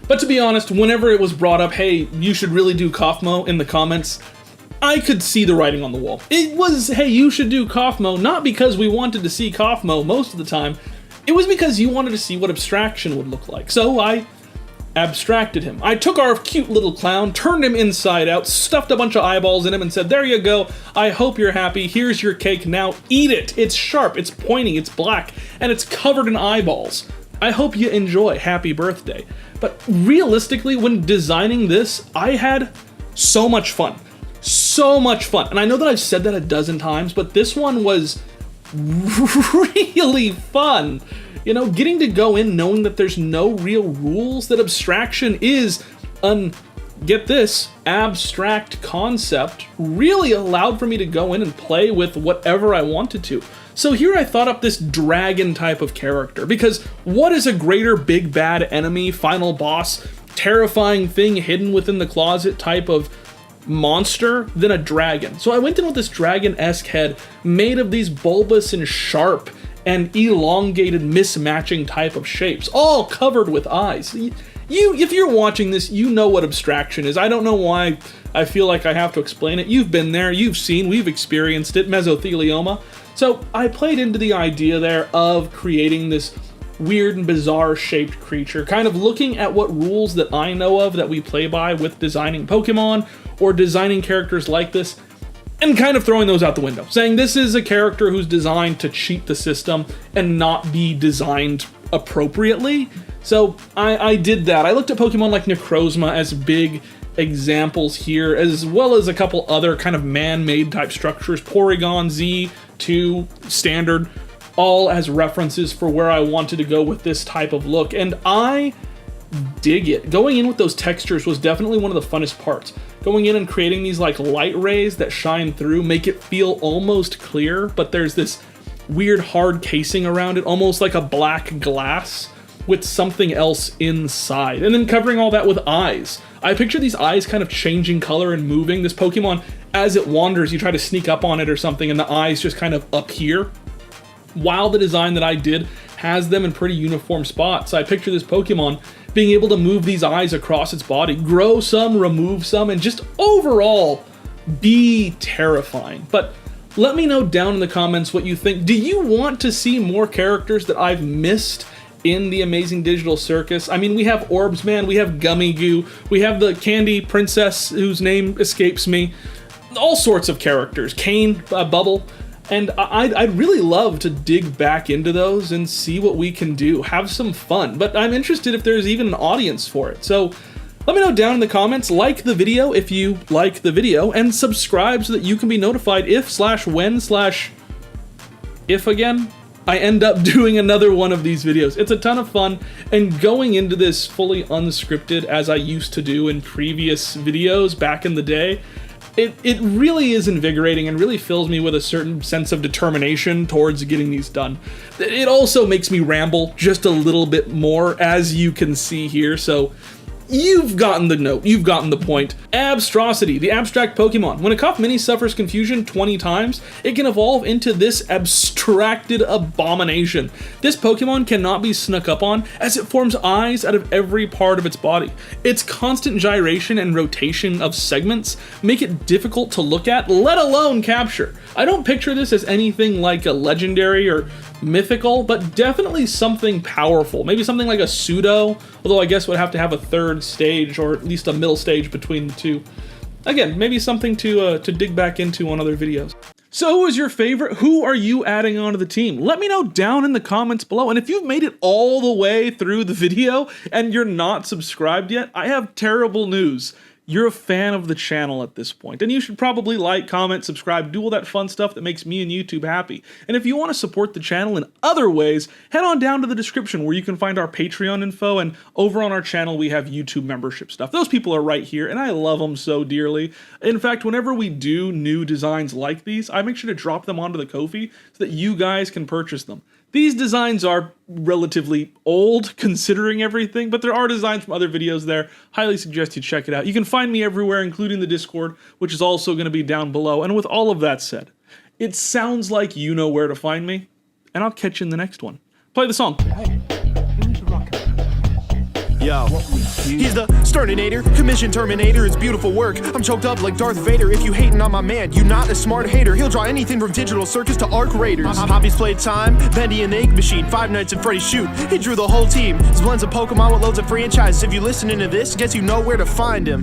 But to be honest, whenever it was brought up, hey, you should really do Kaufmo in the comments, I could see the writing on the wall. It was, hey, you should do Kaufmo, not because we wanted to see Kaufmo most of the time, it was because you wanted to see what abstraction would look like. So I abstracted him. I took our cute little clown, turned him inside out, stuffed a bunch of eyeballs in him and said, there you go, I hope you're happy, here's your cake, now eat it. It's sharp, it's pointy, it's black, and it's covered in eyeballs. I hope you enjoy, happy birthday. But realistically, when designing this, I had so much fun. So much fun. And I know that I've said that a dozen times, but this one was really fun. You know, getting to go in knowing that there's no real rules, that abstraction is get this, abstract concept, really allowed for me to go in and play with whatever I wanted to. So here I thought up this dragon type of character, because what is a greater big bad enemy, final boss, terrifying thing hidden within the closet type of monster than a dragon? So I went in with this dragon-esque head made of these bulbous and sharp and elongated mismatching type of shapes, all covered with eyes. If you're watching this, you know what abstraction is. I don't know why I feel like I have to explain it. You've been there, you've seen, we've experienced it, mesothelioma. So I played into the idea there of creating this weird and bizarre shaped creature, kind of looking at what rules that I know of that we play by with designing Pokemon or designing characters like this, and kind of throwing those out the window, saying this is a character who's designed to cheat the system and not be designed appropriately. So I did that. I looked at Pokemon like Necrozma as big examples here, as well as a couple other kind of man-made type structures, Porygon, Z2, Standard, all as references for where I wanted to go with this type of look, and I dig it. Going in with those textures was definitely one of the funnest parts. Going in and creating these like light rays that shine through, make it feel almost clear, but there's this weird hard casing around it, almost like a black glass with something else inside. And then covering all that with eyes. I picture these eyes kind of changing color and moving. This Pokemon, as it wanders, you try to sneak up on it or something, and the eyes just kind of up here. While the design that I did has them in pretty uniform spots, I picture this Pokemon being able to move these eyes across its body, grow some, remove some, and just overall be terrifying. But let me know down in the comments what you think. Do you want to see more characters that I've missed in the Amazing Digital Circus? I mean, we have Orbs Man, we have Gummy Goo, we have the Candy Princess whose name escapes me, all sorts of characters, Kane, Bubble, and I'd really love to dig back into those and see what we can do, have some fun, but I'm interested if there's even an audience for it. So let me know down in the comments, like the video if you like the video, and subscribe so that you can be notified if again, I end up doing another one of these videos. It's a ton of fun, and going into this fully unscripted as I used to do in previous videos back in the day, it really is invigorating and really fills me with a certain sense of determination towards getting these done. It also makes me ramble just a little bit more, as you can see here, so you've gotten the note, you've gotten the point. Atrocity, the abstract Pokemon. When a Cough Mini suffers confusion 20 times, it can evolve into this abstracted abomination. This Pokemon cannot be snuck up on, as it forms eyes out of every part of its body. Its constant gyration and rotation of segments make it difficult to look at, let alone capture. I don't picture this as anything like a legendary or mythical, but definitely something powerful. Maybe something like a pseudo, although I guess would have to have a third stage or at least a middle stage between the two. Again, maybe something to dig back into on other videos. So who is your favorite? Who are you adding onto the team? Let me know down in the comments below. And if you've made it all the way through the video and you're not subscribed yet, I have terrible news. You're a fan of the channel at this point, and you should probably like, comment, subscribe, do all that fun stuff that makes me and YouTube happy. And if you want to support the channel in other ways, head on down to the description where you can find our Patreon info, and over on our channel we have YouTube membership stuff. Those people are right here, and I love them so dearly. In fact, whenever we do new designs like these, I make sure to drop them onto the Ko-fi so that you guys can purchase them. These designs are relatively old considering everything, but there are designs from other videos there. Highly suggest you check it out. You can find me everywhere, including the Discord, which is also going to be down below. And with all of that said, it sounds like you know where to find me, and I'll catch you in the next one. Play the song. Yo, he's the Sterninator, commission terminator, it's beautiful work. I'm choked up like Darth Vader. If you hating on my man, you not a smart hater. He'll draw anything from Digital Circus to Arc Raiders. Hobbies played time, Bendy and the Ink Machine, Five Nights at Freddy's Shoot. He drew the whole team. His blends of Pokemon with loads of franchises. If you listening to this, guess you know where to find him.